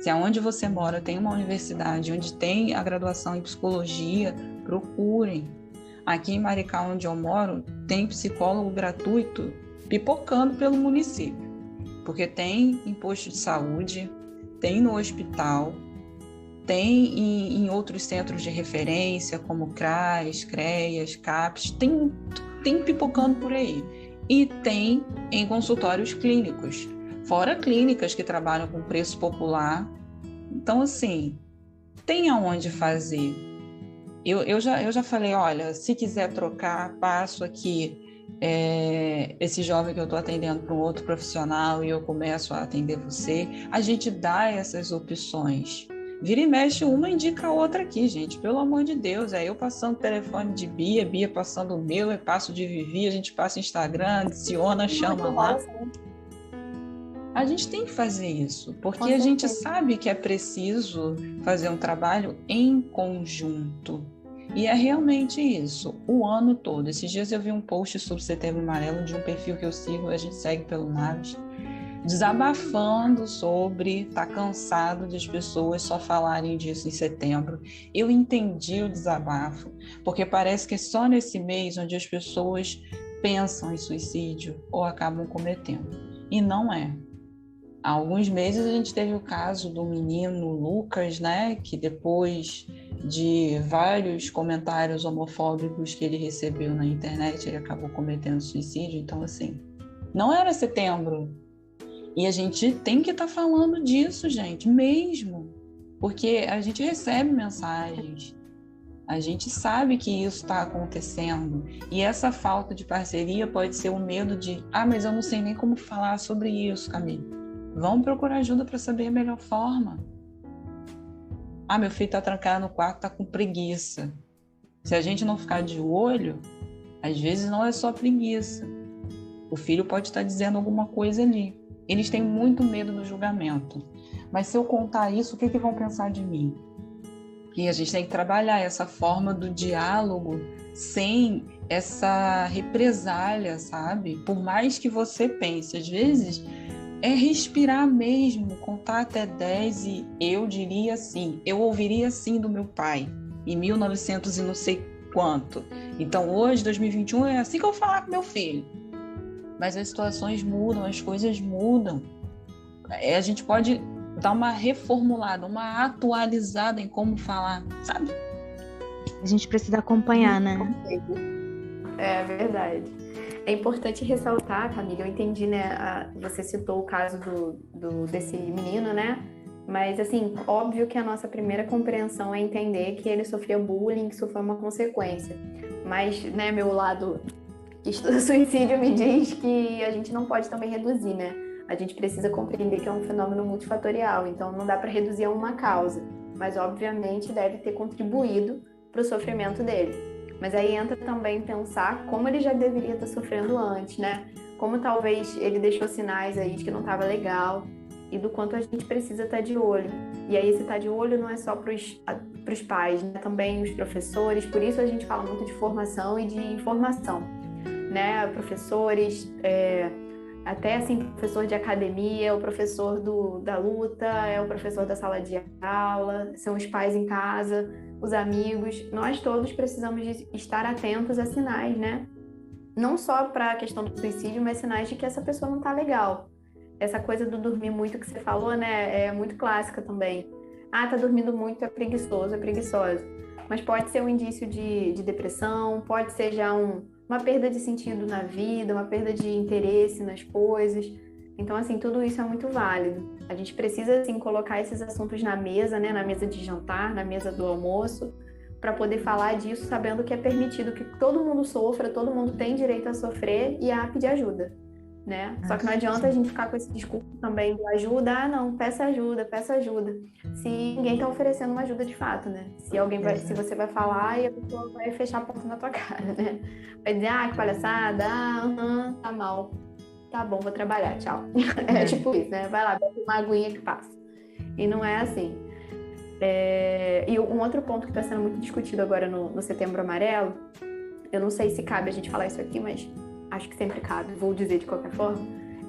Se aonde você mora tem uma universidade onde tem a graduação em psicologia, procurem. Aqui em Maricá, onde eu moro, tem psicólogo gratuito pipocando pelo município, porque tem em posto de saúde, tem no hospital, tem em outros centros de referência, como CRAS, CREAS, CAPS, tem pipocando por aí. E tem em consultórios clínicos, fora clínicas que trabalham com preço popular. Então, assim, tem aonde fazer. Eu já falei, olha, se quiser trocar, passo aqui esse jovem que eu estou atendendo para um outro profissional e eu começo a atender você. A gente dá essas opções. Vira e mexe, uma indica a outra aqui, gente, pelo amor de Deus. Eu passando o telefone de Bia passando o meu, eu passo de Vivi, a gente passa Instagram, adiciona, chama lá. A gente tem que fazer isso, porque a gente sabe que é preciso fazer um trabalho em conjunto. E é realmente isso, o ano todo. Esses dias eu vi um post sobre Setembro Amarelo de um perfil que eu sigo, a gente segue pelo Naves, desabafando sobre estar cansado de as pessoas só falarem disso em setembro. Eu entendi o desabafo, porque parece que é só nesse mês onde as pessoas pensam em suicídio ou acabam cometendo. E não é. Há alguns meses a gente teve o caso do menino Lucas, né, que depois de vários comentários homofóbicos que ele recebeu na internet, ele acabou cometendo suicídio. Então, assim, não era setembro. E a gente tem que estar falando disso, gente, mesmo. Porque a gente recebe mensagens, a gente sabe que isso está acontecendo. E essa falta de parceria pode ser o medo de, mas eu não sei nem como falar sobre isso, Camille. Vamos procurar ajuda para saber a melhor forma. Meu filho está trancado no quarto, está com preguiça. Se a gente não ficar de olho, às vezes não é só preguiça. O filho pode estar dizendo alguma coisa ali. Eles têm muito medo do julgamento. Mas se eu contar isso, o que vão pensar de mim? E a gente tem que trabalhar essa forma do diálogo sem essa represália, sabe? Por mais que você pense, às vezes é respirar mesmo, contar até 10 e eu diria assim, eu ouviria assim do meu pai, em 1900 e não sei quanto. Então hoje, 2021, é assim que eu vou falar com meu filho. Mas as situações mudam, as coisas mudam. A gente pode dar uma reformulada, uma atualizada em como falar, sabe? A gente precisa acompanhar, né? É verdade. É importante ressaltar, Camila, eu entendi, né? Você citou o caso desse menino, né? Mas, assim, óbvio que a nossa primeira compreensão é entender que ele sofria bullying, que isso foi uma consequência. Mas, né, meu lado que estuda suicídio me diz que a gente não pode também reduzir, né? A gente precisa compreender que é um fenômeno multifatorial, então não dá para reduzir a uma causa, mas obviamente deve ter contribuído para o sofrimento dele. Mas aí entra também pensar como ele já deveria estar sofrendo antes, né? Como talvez ele deixou sinais aí de que não estava legal e do quanto a gente precisa estar de olho. E aí esse estar de olho não é só para os pais, né? Também os professores, por isso a gente fala muito de formação e de informação, né? Professores, até assim, professor de academia, o professor da luta, é o professor da sala de aula, são os pais em casa, os amigos. Nós todos precisamos de estar atentos a sinais, né? Não só para a questão do suicídio, mas sinais de que essa pessoa não está legal. Essa coisa do dormir muito que você falou, né, é muito clássica também. Tá dormindo muito, é preguiçoso, é preguiçosa. Mas pode ser um indício de depressão, pode ser já uma perda de sentido na vida, uma perda de interesse nas coisas. Então, assim, tudo isso é muito válido. A gente precisa, assim, colocar esses assuntos na mesa, né? Na mesa de jantar, na mesa do almoço, para poder falar disso, sabendo que é permitido que todo mundo sofra, todo mundo tem direito a sofrer e a pedir ajuda, né? Só que não adianta a gente ficar com esse discurso também do ajuda, não, peça ajuda, se ninguém tá oferecendo uma ajuda de fato, né? Se você vai falar e a pessoa vai fechar a porta na tua cara, né? Vai dizer, que palhaçada, tá mal. Tá bom, vou trabalhar, tchau. É tipo isso, né? Vai lá, bebe uma aguinha que passa. E não é assim. E um outro ponto que está sendo muito discutido agora no Setembro Amarelo, eu não sei se cabe a gente falar isso aqui, mas acho que sempre cabe, vou dizer de qualquer forma,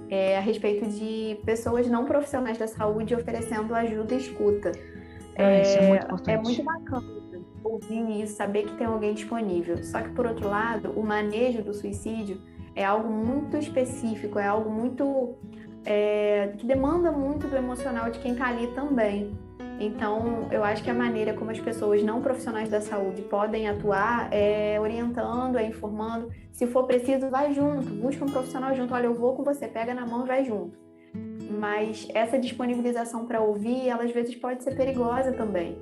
é a respeito de pessoas não profissionais da saúde oferecendo ajuda e escuta. Isso é muito importante. É muito bacana ouvir isso, saber que tem alguém disponível. Só que, por outro lado, o manejo do suicídio é algo muito específico, é algo muito que demanda muito do emocional de quem está ali também. Então, eu acho que a maneira como as pessoas não profissionais da saúde podem atuar é orientando, informando. Se for preciso, vai junto, busca um profissional junto. Olha, eu vou com você, pega na mão e vai junto. Mas essa disponibilização para ouvir, ela às vezes pode ser perigosa também,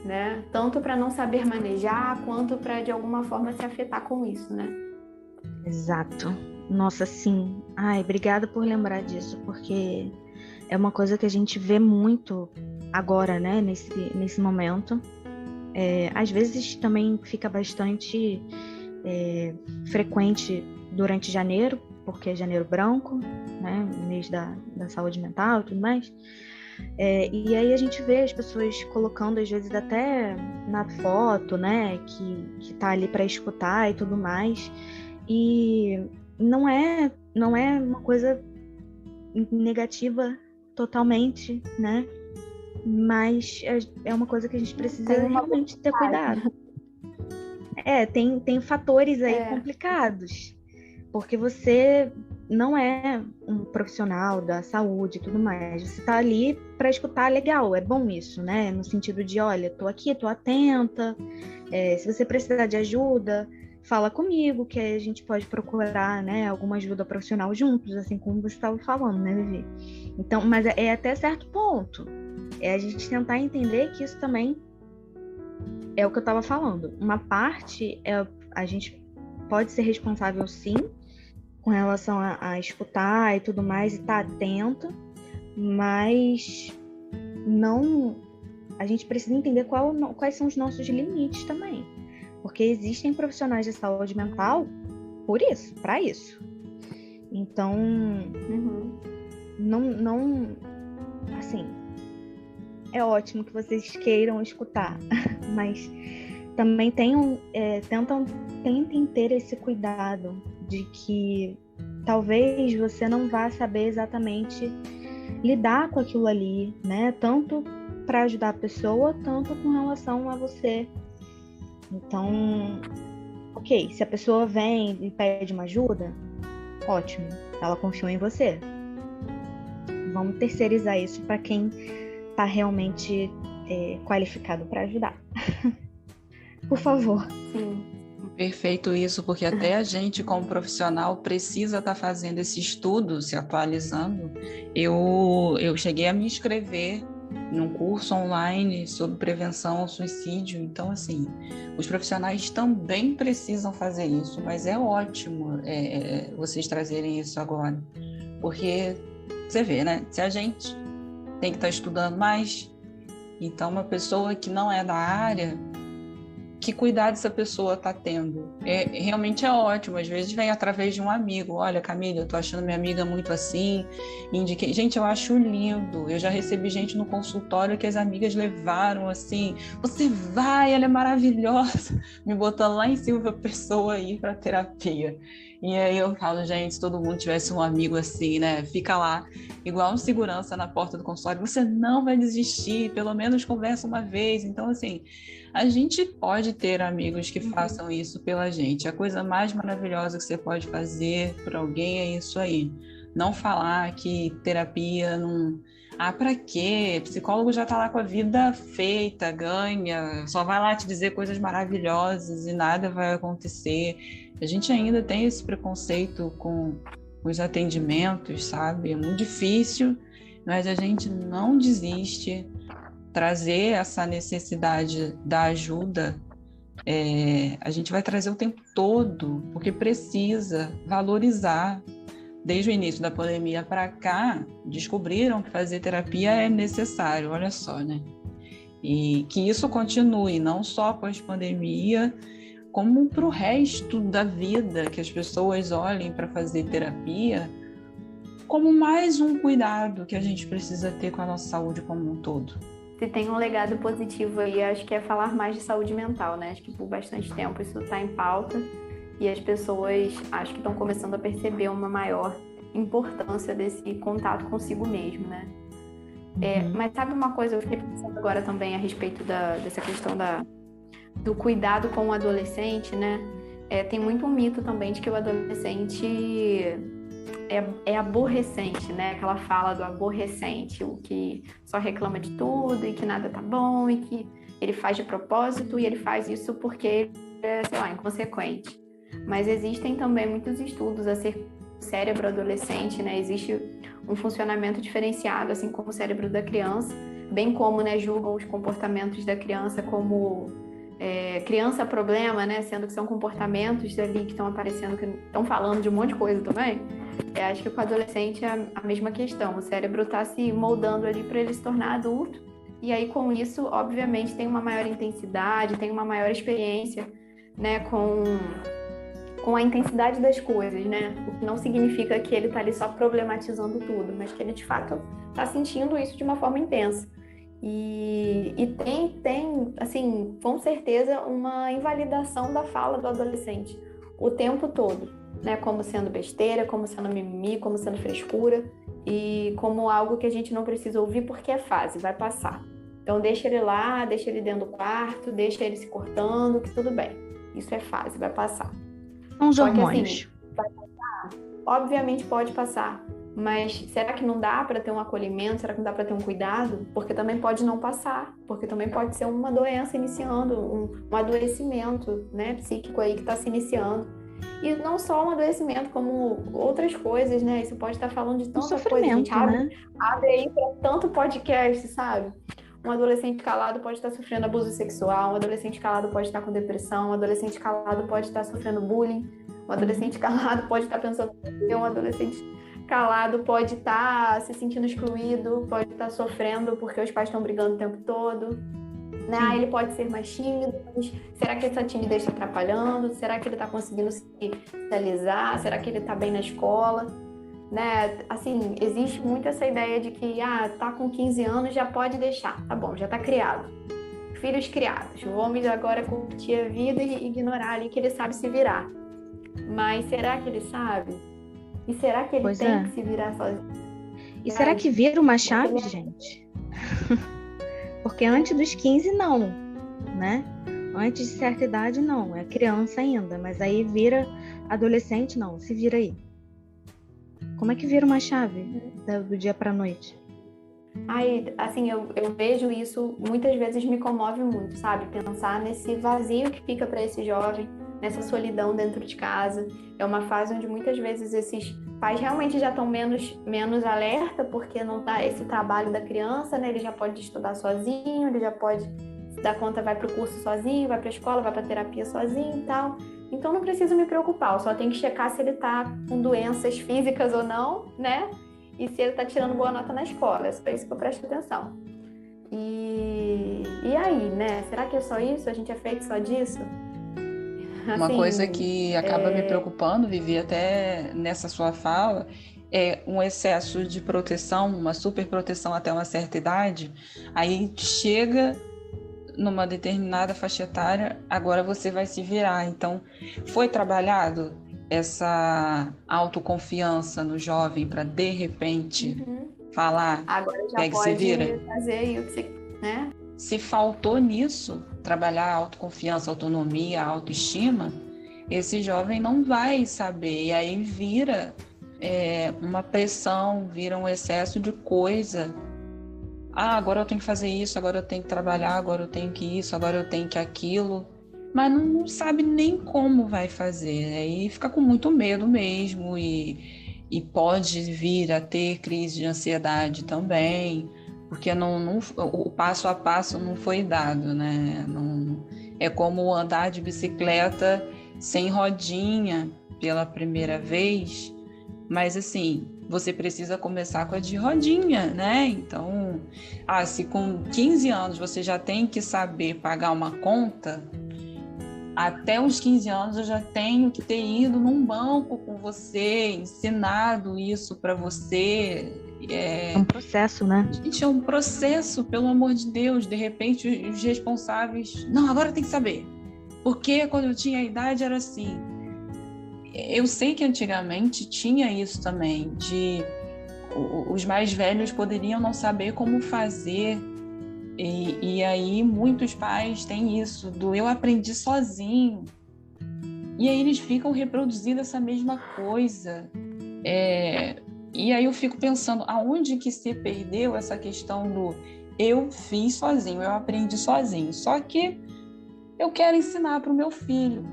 né? Tanto para não saber manejar, quanto para de alguma forma se afetar com isso, né? Exato. Nossa, sim. Obrigada por lembrar disso, porque é uma coisa que a gente vê muito agora, né, nesse momento. Às vezes também fica bastante frequente durante janeiro, porque é janeiro branco, né, mês da saúde mental e tudo mais. E aí a gente vê as pessoas colocando, às vezes até na foto, né, que tá ali para escutar e tudo mais. E não é uma coisa negativa totalmente, né? Mas é uma coisa que a gente precisa realmente ter cuidado. Tem fatores aí complicados, porque você não é um profissional da saúde e tudo mais. Você está ali para escutar, legal, é bom isso, né? No sentido de, olha, tô aqui, tô atenta, se você precisar de ajuda, fala comigo, que a gente pode procurar, né, alguma ajuda profissional juntos, assim como você estava falando, né, Vivi? Então, mas é até certo ponto. É a gente tentar entender que isso também é o que eu estava falando. Uma parte, a gente pode ser responsável, sim, com relação a escutar e tudo mais, e estar atento, mas não... A gente precisa entender quais são os nossos limites também. Porque existem profissionais de saúde mental para isso. Então, não, assim, é ótimo que vocês queiram escutar, mas também tentem ter esse cuidado de que talvez você não vá saber exatamente lidar com aquilo ali, né? Tanto para ajudar a pessoa, tanto com relação a você. Então, ok, se a pessoa vem e pede uma ajuda, ótimo, ela confiou em você. Vamos terceirizar isso para quem está realmente qualificado para ajudar. Por favor. Sim. Perfeito isso, porque até a gente, como profissional, precisa estar fazendo esse estudo, se atualizando. Eu cheguei a me inscrever num curso online sobre prevenção ao suicídio. Então, assim, os profissionais também precisam fazer isso, mas é ótimo vocês trazerem isso agora, porque você vê, né? Se a gente tem que estar estudando mais, então uma pessoa que não é da área, que cuidado essa pessoa está tendo? Realmente é ótimo, às vezes vem através de um amigo. Olha, Camila, eu tô achando minha amiga muito assim, indiquei. Gente, eu acho lindo, eu já recebi gente no consultório que as amigas levaram assim, você vai, ela é maravilhosa, me botando lá em cima da pessoa ir para terapia. E aí eu falo, gente, se todo mundo tivesse um amigo assim, né, fica lá, igual um segurança na porta do consultório, você não vai desistir, pelo menos conversa uma vez. Então, assim, a gente pode ter amigos que façam isso pela gente. A coisa mais maravilhosa que você pode fazer por alguém é isso aí. Não falar que terapia não... pra quê? Psicólogo já tá lá com a vida feita, ganha, só vai lá te dizer coisas maravilhosas e nada vai acontecer. A gente ainda tem esse preconceito com os atendimentos, sabe? É muito difícil, mas a gente não desiste. Trazer essa necessidade da ajuda, a gente vai trazer o tempo todo, porque precisa valorizar. Desde o início da pandemia para cá, descobriram que fazer terapia é necessário, olha só, né? E que isso continue, não só pós-pandemia, como para o resto da vida, que as pessoas olhem para fazer terapia como mais um cuidado que a gente precisa ter com a nossa saúde como um todo. Se tem um legado positivo aí, acho que é falar mais de saúde mental, né? Acho que por bastante tempo isso está em pauta e as pessoas acho que estão começando a perceber uma maior importância desse contato consigo mesmo, né? Mas sabe uma coisa, eu fiquei pensando agora também a respeito dessa questão do cuidado com o adolescente, né? Tem muito um mito também de que o adolescente é aborrecente, né? Aquela fala do aborrecente, o que só reclama de tudo e que nada tá bom e que ele faz de propósito e ele faz isso porque ele é, sei lá, inconsequente. Mas existem também muitos estudos acerca do cérebro adolescente, né? Existe um funcionamento diferenciado, assim como o cérebro da criança, bem como, né, julgam os comportamentos da criança como criança problema, né? Sendo que são comportamentos ali que estão aparecendo, que estão falando de um monte de coisa também. Acho que com o adolescente é a mesma questão. O cérebro está se moldando ali para ele se tornar adulto. E aí, com isso, obviamente, tem uma maior intensidade, tem uma maior experiência, né, com a intensidade das coisas, né? O que não significa que ele está ali só problematizando tudo, mas que ele, de fato, está sentindo isso de uma forma intensa. E tem, assim, com certeza, uma invalidação da fala do adolescente o tempo todo. né, como sendo besteira, como sendo mimimi, como sendo frescura e como algo que a gente não precisa ouvir porque é fase, vai passar. Então deixa ele lá, deixa ele dentro do quarto, deixa ele se cortando, que tudo bem. Isso é fase, vai passar. São os Só que hormônios. assim, vai passar? Obviamente pode passar, mas será que não dá para ter um acolhimento? Será que não dá para ter um cuidado? Porque também pode não passar, porque também pode ser uma doença iniciando, um adoecimento, né, psíquico aí que está se iniciando. E não só um adoecimento, como outras coisas, né? Isso pode estar falando de tanta coisa. A gente Sofrimento, né? abre aí para tanto podcast, sabe? Um adolescente calado pode estar sofrendo abuso sexual, um adolescente calado pode estar com depressão, um adolescente calado pode estar sofrendo bullying, um adolescente calado pode estar pensando em morrer, um adolescente calado pode estar se sentindo excluído, pode estar sofrendo porque os pais estão brigando o tempo todo. Né? Ah, ele pode ser mais tímido, mas será que essa timidez está atrapalhando? Será que ele está conseguindo se socializar? Será que ele está bem na escola? Né? Assim, existe muito essa ideia de que tá com 15 anos, já pode deixar, tá bom, já está criado. Filhos criados, vamos agora curtir a vida e ignorar ali que ele sabe se virar. Mas será que ele sabe? E será que ele tem que se virar sozinho? E será que vira uma chave, gente? Porque antes dos 15, não, né? Antes de certa idade, não. É criança ainda. Mas aí vira adolescente, não. Se vira aí. Como é que vira uma chave do dia para a noite? Aí, assim, eu vejo isso, muitas vezes me comove muito, sabe? Pensar nesse vazio que fica para esse jovem, nessa solidão dentro de casa. É uma fase onde muitas vezes esses pais realmente já estão menos alerta, porque não tá esse trabalho da criança, né? Ele já pode estudar sozinho, ele já pode se dar conta, vai para o curso sozinho, vai para a escola, vai para a terapia sozinho e tal. Então não preciso me preocupar, eu só tenho que checar se ele está com doenças físicas ou não, né? E se ele está tirando boa nota na escola, é só isso que eu presto atenção. E aí, né? Será que é só isso? A gente é feito só disso? Uma coisa que acaba me preocupando, Vivi, até nessa sua fala, é um excesso de proteção, uma superproteção até uma certa idade, aí chega numa determinada faixa etária, agora você vai se virar. Então, foi trabalhado essa autoconfiança no jovem para, de repente, falar, agora já pega e pode se vira? fazer isso, né? Se faltou nisso, trabalhar a autoconfiança, a autonomia, a autoestima, esse jovem não vai saber. E aí vira uma pressão, vira um excesso de coisa. Agora eu tenho que fazer isso, agora eu tenho que trabalhar, agora eu tenho que isso, agora eu tenho que aquilo. Mas não sabe nem como vai fazer. Aí fica com muito medo mesmo e pode vir a ter crise de ansiedade também, porque o passo a passo não foi dado, né? É como andar de bicicleta sem rodinha pela primeira vez, mas assim, você precisa começar com a de rodinha, né? Então, se com 15 anos você já tem que saber pagar uma conta, até os 15 anos eu já tenho que ter ido num banco com você, ensinado isso para você. É um processo, né? Gente, é um processo, pelo amor de Deus. De repente, os responsáveis... Não, agora tem que saber. Porque quando eu tinha a idade era assim. Eu sei que antigamente tinha isso também, de os mais velhos poderiam não saber como fazer. E aí muitos pais têm isso, do eu aprendi sozinho. E aí eles ficam reproduzindo essa mesma coisa. E aí eu fico pensando, aonde que se perdeu essa questão do eu fiz sozinho, eu aprendi sozinho. Só que eu quero ensinar para o meu filho.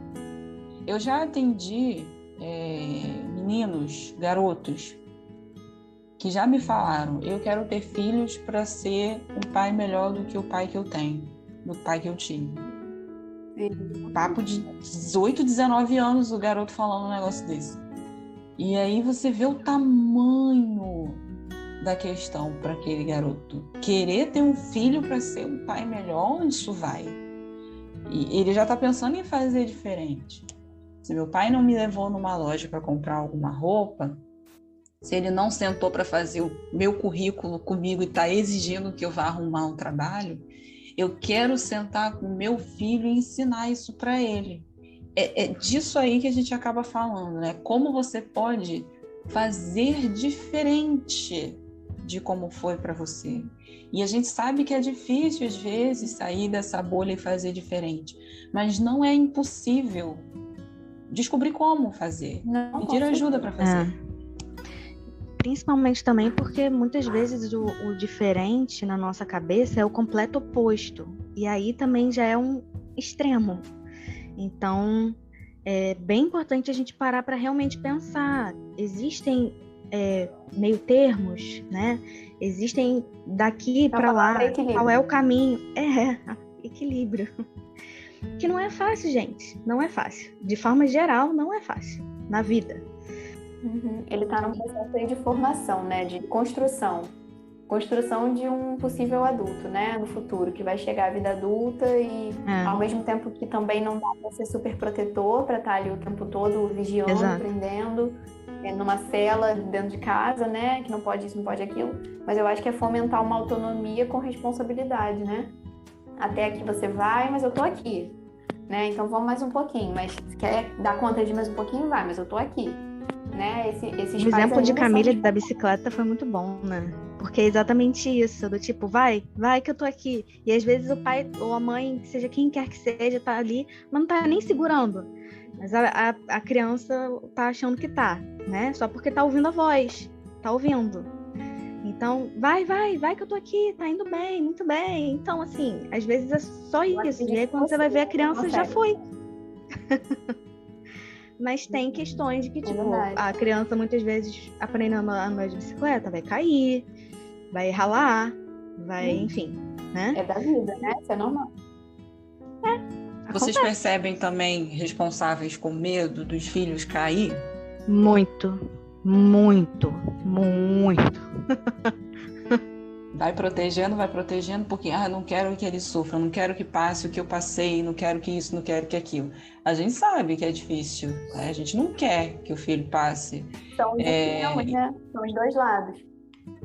Eu já atendi meninos, garotos, que já me falaram, eu quero ter filhos para ser um pai melhor do que o pai que eu tenho, do pai que eu tive. Papo de 18, 19 anos o garoto falando um negócio desse. E aí você vê o tamanho da questão para aquele garoto. Querer ter um filho para ser um pai melhor, onde isso vai? E ele já está pensando em fazer diferente. Se meu pai não me levou numa loja para comprar alguma roupa, se ele não sentou para fazer o meu currículo comigo e está exigindo que eu vá arrumar um trabalho, eu quero sentar com meu filho e ensinar isso para ele. é disso aí que a gente acaba falando, né? Como você pode fazer diferente de como foi para você. E a gente sabe que é difícil, às vezes, sair dessa bolha e fazer diferente. Mas não é impossível descobrir como fazer. Não, Pedir ajuda para fazer. Principalmente também porque muitas vezes o diferente na nossa cabeça é o completo oposto. E aí também já é um extremo. Então, é bem importante a gente parar para realmente pensar. Existem meio termos, né? Existem daqui para lá. Qual é o caminho? Equilíbrio. Que não é fácil, gente. Não é fácil. De forma geral, não é fácil na vida. Ele está num processo aí de formação, né? De construção de um possível adulto, né? No futuro, que vai chegar à vida adulta e ao mesmo tempo que também não dá para ser super protetor, para estar ali o tempo todo vigiando, prendendo, numa cela dentro de casa, né? Que não pode isso, não pode aquilo. Mas eu acho que é fomentar uma autonomia com responsabilidade, né? Até aqui você vai, mas eu tô aqui, né? Então vamos mais um pouquinho, mas se quer dar conta de mais um pouquinho, vai, mas eu tô aqui. Né? O exemplo de Camila da bicicleta foi muito bom, né? Porque é exatamente isso, do tipo, vai que eu tô aqui. E às vezes o pai ou a mãe, seja quem quer que seja, tá ali, mas não tá nem segurando. Mas a criança tá achando que tá, né? Só porque tá ouvindo a voz, tá ouvindo. Então, vai que eu tô aqui, tá indo bem, muito bem. Então, assim, às vezes é só isso. E aí quando você vai ver, a criança já foi. Mas tem questões de que, tipo, a criança muitas vezes aprendendo a andar de bicicleta vai cair, vai ralar, vai, enfim, né? É da vida, né? Isso é normal. Vocês percebem também responsáveis com medo dos filhos cair? Muito. Vai protegendo, porque não quero que ele sofra, não quero que passe o que eu passei, não quero que isso, não quero que aquilo. A gente sabe que é difícil, né? A gente não quer que o filho passe. São os extremos, né? São os dois lados.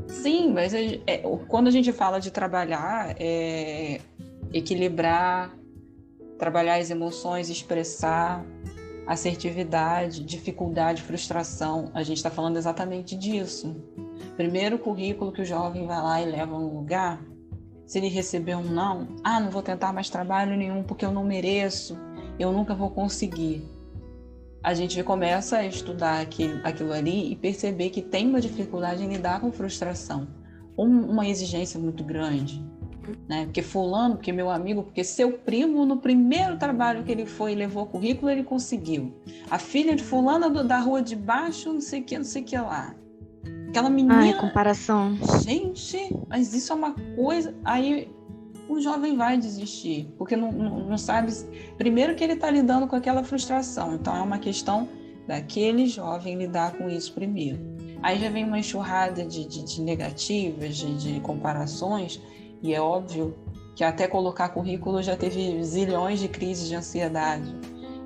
Sim, mas quando a gente fala de trabalhar, equilibrar, trabalhar as emoções, expressar, assertividade, dificuldade, frustração, a gente está falando exatamente disso. Primeiro currículo que o jovem vai lá e leva um lugar, se ele receber um não vou tentar mais trabalho nenhum porque eu não mereço, eu nunca vou conseguir. A gente começa a estudar aquilo ali e perceber que tem uma dificuldade em lidar com frustração, uma exigência muito grande, né? Porque fulano, porque meu amigo, porque seu primo, no primeiro trabalho que ele foi e levou currículo, ele conseguiu. A filha de fulana da rua de baixo, não sei o que lá. Aquela menina... comparação. Gente, mas isso é uma coisa... Aí o jovem vai desistir, porque não sabe... Primeiro que ele está lidando com aquela frustração, então é uma questão daquele jovem lidar com isso primeiro. Aí já vem uma enxurrada de negativas, de comparações, e é óbvio que até colocar currículo já teve zilhões de crises de ansiedade.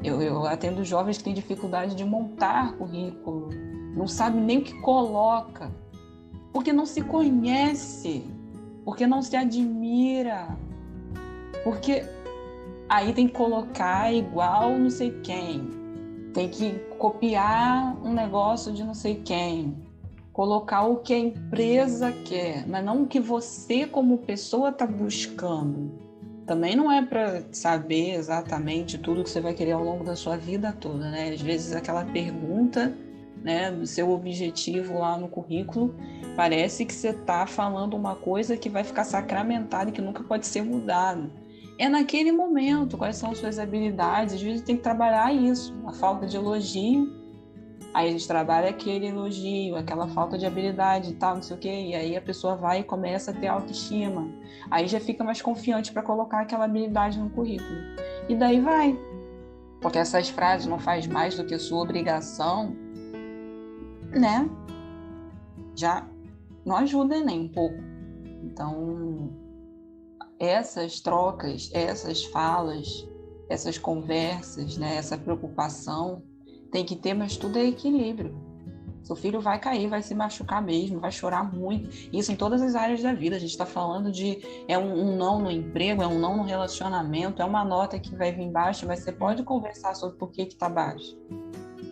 Eu atendo jovens que têm dificuldade de montar currículo, não sabe nem o que coloca, porque não se conhece, porque não se admira, porque aí tem que colocar igual não sei quem, tem que copiar um negócio de não sei quem, colocar o que a empresa quer, mas não o que você como pessoa está buscando. Também não é para saber exatamente tudo que você vai querer ao longo da sua vida toda, né? Às vezes aquela pergunta, né, do seu objetivo lá no currículo, parece que você está falando uma coisa que vai ficar sacramentada e que nunca pode ser mudada. É naquele momento, quais são as suas habilidades, às vezes tem que trabalhar isso, a falta de elogio, aí a gente trabalha aquele elogio, aquela falta de habilidade e tal, não sei o quê, e aí a pessoa vai e começa a ter autoestima, aí já fica mais confiante para colocar aquela habilidade no currículo, e daí vai, porque essas frases não faz mais do que sua obrigação, né, já não ajuda nem um pouco. Então, essas trocas, essas falas, essas conversas, né, essa preocupação tem que ter, mas tudo é equilíbrio. Seu filho vai cair, vai se machucar mesmo, vai chorar muito. Isso em todas as áreas da vida. A gente está falando de um não no emprego, é um não no relacionamento, é uma nota que vai vir baixa, mas você pode conversar sobre por que está baixo.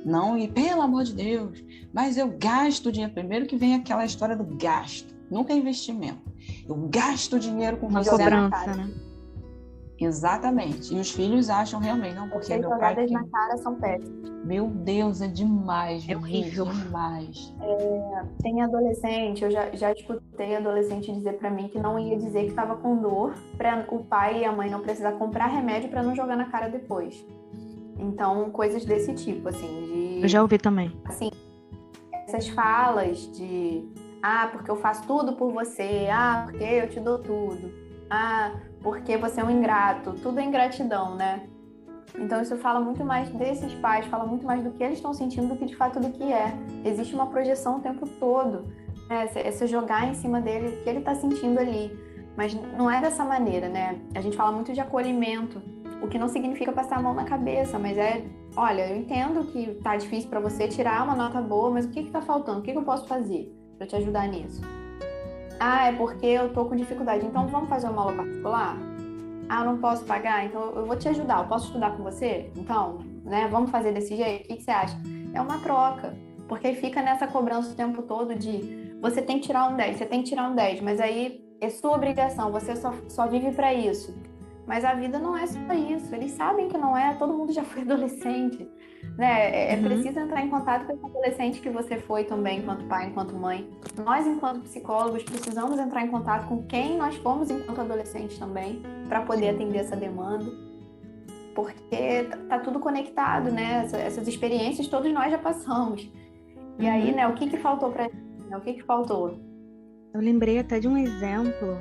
Não, e pelo amor de Deus, mas eu gasto dinheiro. Primeiro que vem aquela história do gasto, nunca é investimento. Eu gasto dinheiro com Uma você. cobrança, né? Exatamente. E os filhos acham realmente, não, porque As meu pai... jogadas na cara são péssimas. Meu Deus, é demais, É horrível. demais. Tem adolescente, eu já escutei adolescente dizer pra mim que não ia dizer que estava com dor para o pai e a mãe não precisar comprar remédio para não jogar na cara depois. Então, coisas desse tipo, assim, Eu já ouvi também. assim, essas falas de porque eu faço tudo por você, porque eu te dou tudo, porque você é um ingrato, tudo é ingratidão, né? Então isso fala muito mais desses pais, fala muito mais do que eles estão sentindo do que de fato do que é. Existe uma projeção o tempo todo, né? Você jogar em cima dele o que ele está sentindo ali. Mas não é dessa maneira, né? A gente fala muito de acolhimento, o que não significa passar a mão na cabeça, mas olha, eu entendo que tá difícil para você tirar uma nota boa, mas o que tá faltando? O que eu posso fazer para te ajudar nisso? É porque eu tô com dificuldade, então vamos fazer uma aula particular? Eu não posso pagar, então eu vou te ajudar, eu posso estudar com você? Então, né, vamos fazer desse jeito? O que você acha? É uma troca, porque aí fica nessa cobrança o tempo todo de você tem que tirar um 10, você tem que tirar um 10, mas aí é sua obrigação, você só vive para isso. Mas a vida não é só isso, eles sabem que não é, todo mundo já foi adolescente, né? É preciso entrar em contato com esse adolescente que você foi também, enquanto pai, enquanto mãe. Nós, enquanto psicólogos, precisamos entrar em contato com quem nós fomos enquanto adolescentes também, para poder atender essa demanda. Porque tá tudo conectado, né? Essas experiências todos nós já passamos. E aí, né, o que faltou pra gente? O que faltou? Eu lembrei até de um exemplo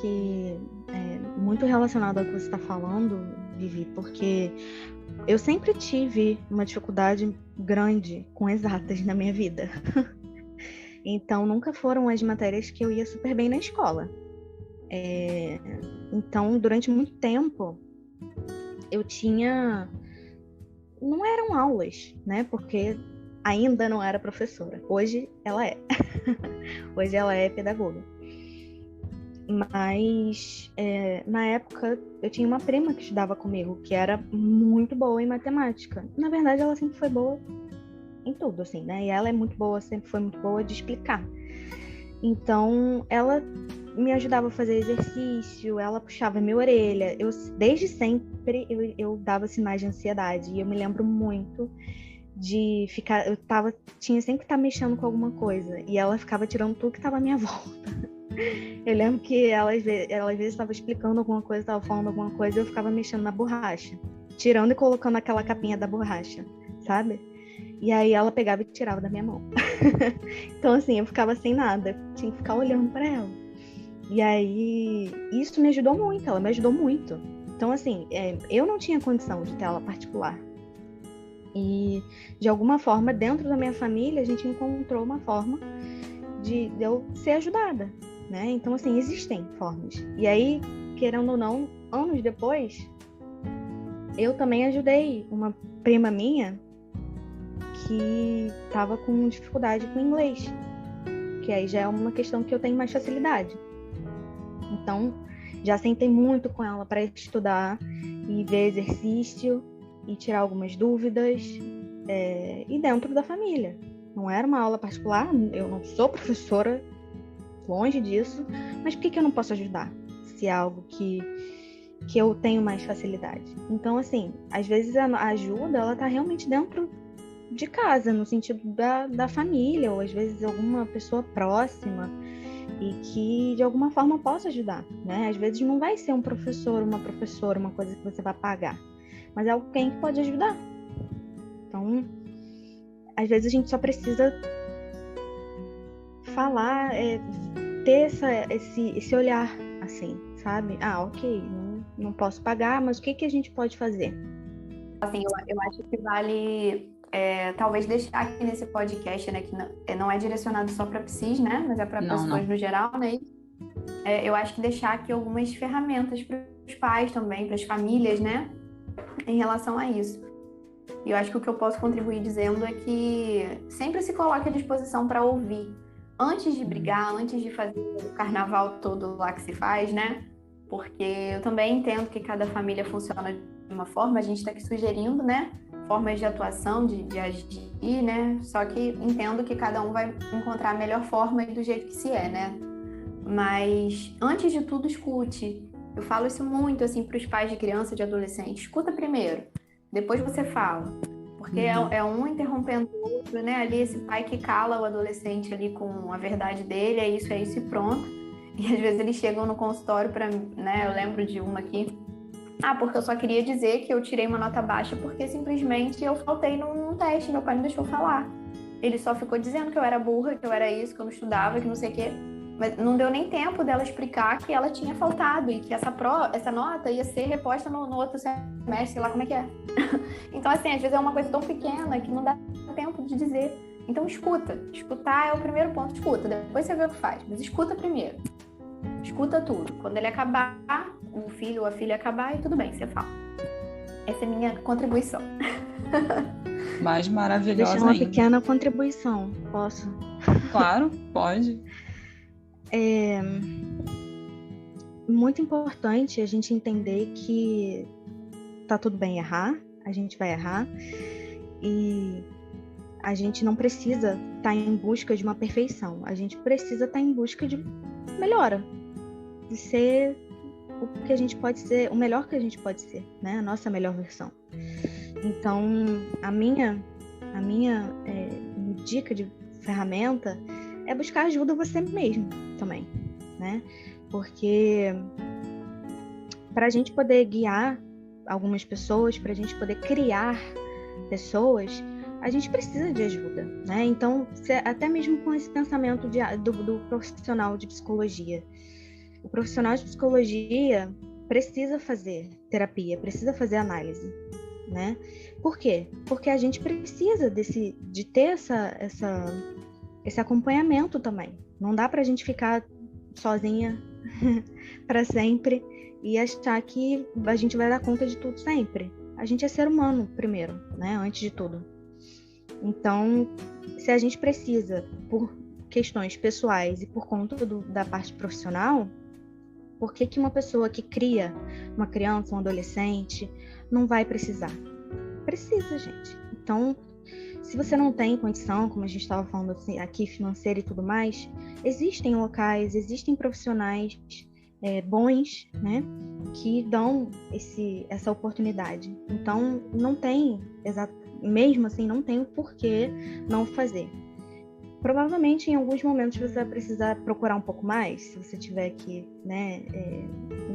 que é muito relacionado ao que você está falando, Vivi, porque eu sempre tive uma dificuldade grande com exatas na minha vida. Então, nunca foram as matérias que eu ia super bem na escola. Então, durante muito tempo, eu tinha... Não eram aulas, né? Porque ainda não era professora. Hoje ela é. Hoje ela é pedagoga. Mas na época eu tinha uma prima que estudava comigo, que era muito boa em matemática. Na verdade, ela sempre foi boa em tudo, assim, né? E ela é muito boa, sempre foi muito boa de explicar. Então, ela me ajudava a fazer exercício, ela puxava minha orelha. Desde sempre, eu dava sinais de ansiedade. E eu me lembro muito de ficar... tinha sempre que estar mexendo com alguma coisa. E ela ficava tirando tudo que estava à minha volta. Eu lembro que ela às vezes estava explicando alguma coisa, estava falando alguma coisa, e eu ficava mexendo na borracha, tirando e colocando aquela capinha da borracha, sabe? E aí ela pegava e tirava da minha mão. Então, assim, eu ficava sem nada, tinha que ficar olhando para ela. E aí, isso me ajudou muito, ela me ajudou muito. Então, assim, eu não tinha condição de ter aula particular. E, de alguma forma, dentro da minha família, a gente encontrou uma forma de eu ser ajudada, né? Então, assim, existem formas. E aí, querendo ou não, anos depois, eu também ajudei uma prima minha que estava com dificuldade com inglês, que aí já é uma questão que eu tenho mais facilidade. Então, já sentei muito com ela para estudar e ver exercício e tirar algumas dúvidas, e dentro da família. Não era uma aula particular, eu não sou professora, longe disso, mas por que eu não posso ajudar? Se é algo que eu tenho mais facilidade. Então, assim, às vezes a ajuda, ela tá realmente dentro de casa, no sentido da família, ou às vezes alguma pessoa próxima, e que de alguma forma possa ajudar, né? Às vezes não vai ser um professor, uma professora, uma coisa que você vai pagar, mas é alguém que pode ajudar. Então, às vezes a gente só precisa falar, ter esse olhar, assim, sabe? Ok, não posso pagar, mas o que a gente pode fazer? Assim, eu acho que vale talvez deixar aqui nesse podcast, né, que não é direcionado só para psis, né, mas é para pessoas no geral, né? Eu acho que deixar aqui algumas ferramentas para os pais também, para as famílias, né, em relação a isso. E eu acho que o que eu posso contribuir dizendo é que sempre se coloque à disposição para ouvir. Antes de brigar, antes de fazer o carnaval todo lá que se faz, né? Porque eu também entendo que cada família funciona de uma forma, a gente está aqui sugerindo, né? Formas de atuação, de agir, né? Só que entendo que cada um vai encontrar a melhor forma e do jeito que se é, né? Mas, antes de tudo, escute. Eu falo isso muito, assim, para os pais de criança e de adolescente. Escuta primeiro, depois você fala. Porque é um interrompendo o outro, né? Ali, esse pai que cala o adolescente ali com a verdade dele, é isso e pronto. E às vezes eles chegam no consultório para mim, né? Eu lembro de uma aqui. Porque eu só queria dizer que eu tirei uma nota baixa porque simplesmente eu faltei num teste, meu pai não deixou falar. Ele só ficou dizendo que eu era burra, que eu era isso, que eu não estudava, que não sei o quê. Mas não deu nem tempo dela explicar que ela tinha faltado e que essa nota ia ser reposta no outro semestre, sei lá como é que é. Então, assim, às vezes é uma coisa tão pequena que não dá tempo de dizer. Então, escuta. Escutar é o primeiro ponto. Escuta, depois você vê o que faz. Mas escuta primeiro. Escuta tudo. Quando ele acabar, o filho ou a filha acabar, e tudo bem, você fala. Essa é a minha contribuição. Mais maravilhosa Deixar uma ainda. pequena contribuição, posso? Claro, pode. É muito importante a gente entender que tá tudo bem errar, a gente vai errar, e a gente não precisa estar em busca de uma perfeição, a gente precisa estar em busca de melhora, de ser o que a gente pode ser, o melhor que a gente pode ser, né? A nossa melhor versão. Então, a minha dica de ferramenta é buscar ajuda você mesmo também, né? Porque para a gente poder guiar algumas pessoas, para a gente poder criar pessoas, a gente precisa de ajuda, né? Então, até mesmo com esse pensamento do profissional de psicologia, o profissional de psicologia precisa fazer terapia, precisa fazer análise, né? Por quê? Porque a gente precisa de ter esse acompanhamento também. Não dá pra gente ficar sozinha para sempre e achar que a gente vai dar conta de tudo sempre. A gente é ser humano primeiro, né? Antes de tudo. Então, se a gente precisa, por questões pessoais e por conta da parte profissional, por que uma pessoa que cria uma criança, um adolescente, não vai precisar? Precisa, gente. Então, se você não tem condição, como a gente estava falando assim, aqui, financeira e tudo mais, existem locais, existem profissionais bons, né, que dão essa oportunidade. Então, não tem, mesmo assim, não tem o porquê não fazer. Provavelmente, em alguns momentos, você vai precisar procurar um pouco mais, se você tiver que, né,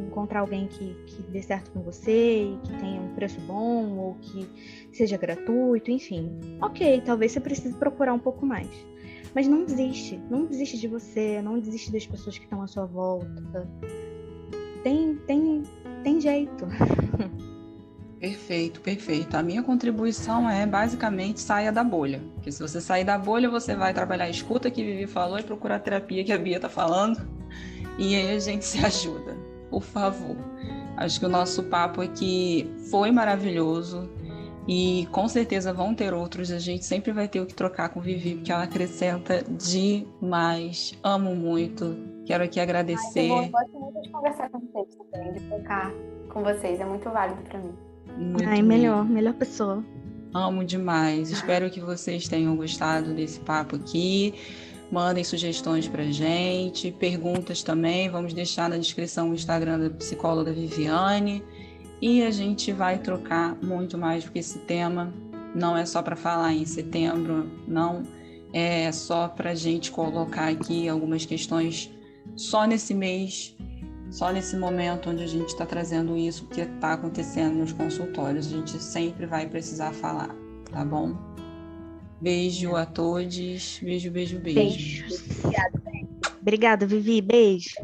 encontrar alguém que dê certo com você e que tenha um preço bom ou que seja gratuito, enfim. Ok, talvez você precise procurar um pouco mais. Mas não desiste de você, não desiste das pessoas que estão à sua volta. Tem jeito. Perfeito, perfeito. A minha contribuição é basicamente saia da bolha. Porque se você sair da bolha, você vai trabalhar a escuta que a Vivi falou e procurar a terapia que a Bia está falando. E aí a gente se ajuda, por favor. Acho que o nosso papo aqui foi maravilhoso e com certeza vão ter outros. A gente sempre vai ter o que trocar com a Vivi, porque ela acrescenta demais. Amo muito. Quero aqui agradecer. Eu gosto muito de conversar com vocês também, de focar com vocês. É muito válido para mim. Melhor pessoa. Amo demais. Espero que vocês tenham gostado desse papo aqui. Mandem sugestões pra gente, perguntas também. Vamos deixar na descrição o Instagram da psicóloga Viviane. E a gente vai trocar muito mais, porque esse tema não é só para falar em setembro, não é só para a gente colocar aqui algumas questões só nesse mês, só nesse momento onde a gente está trazendo isso que está acontecendo nos consultórios. A gente sempre vai precisar falar, tá bom? Beijo a todos. Beijo. Beijos. Obrigada, Vivi. Beijo.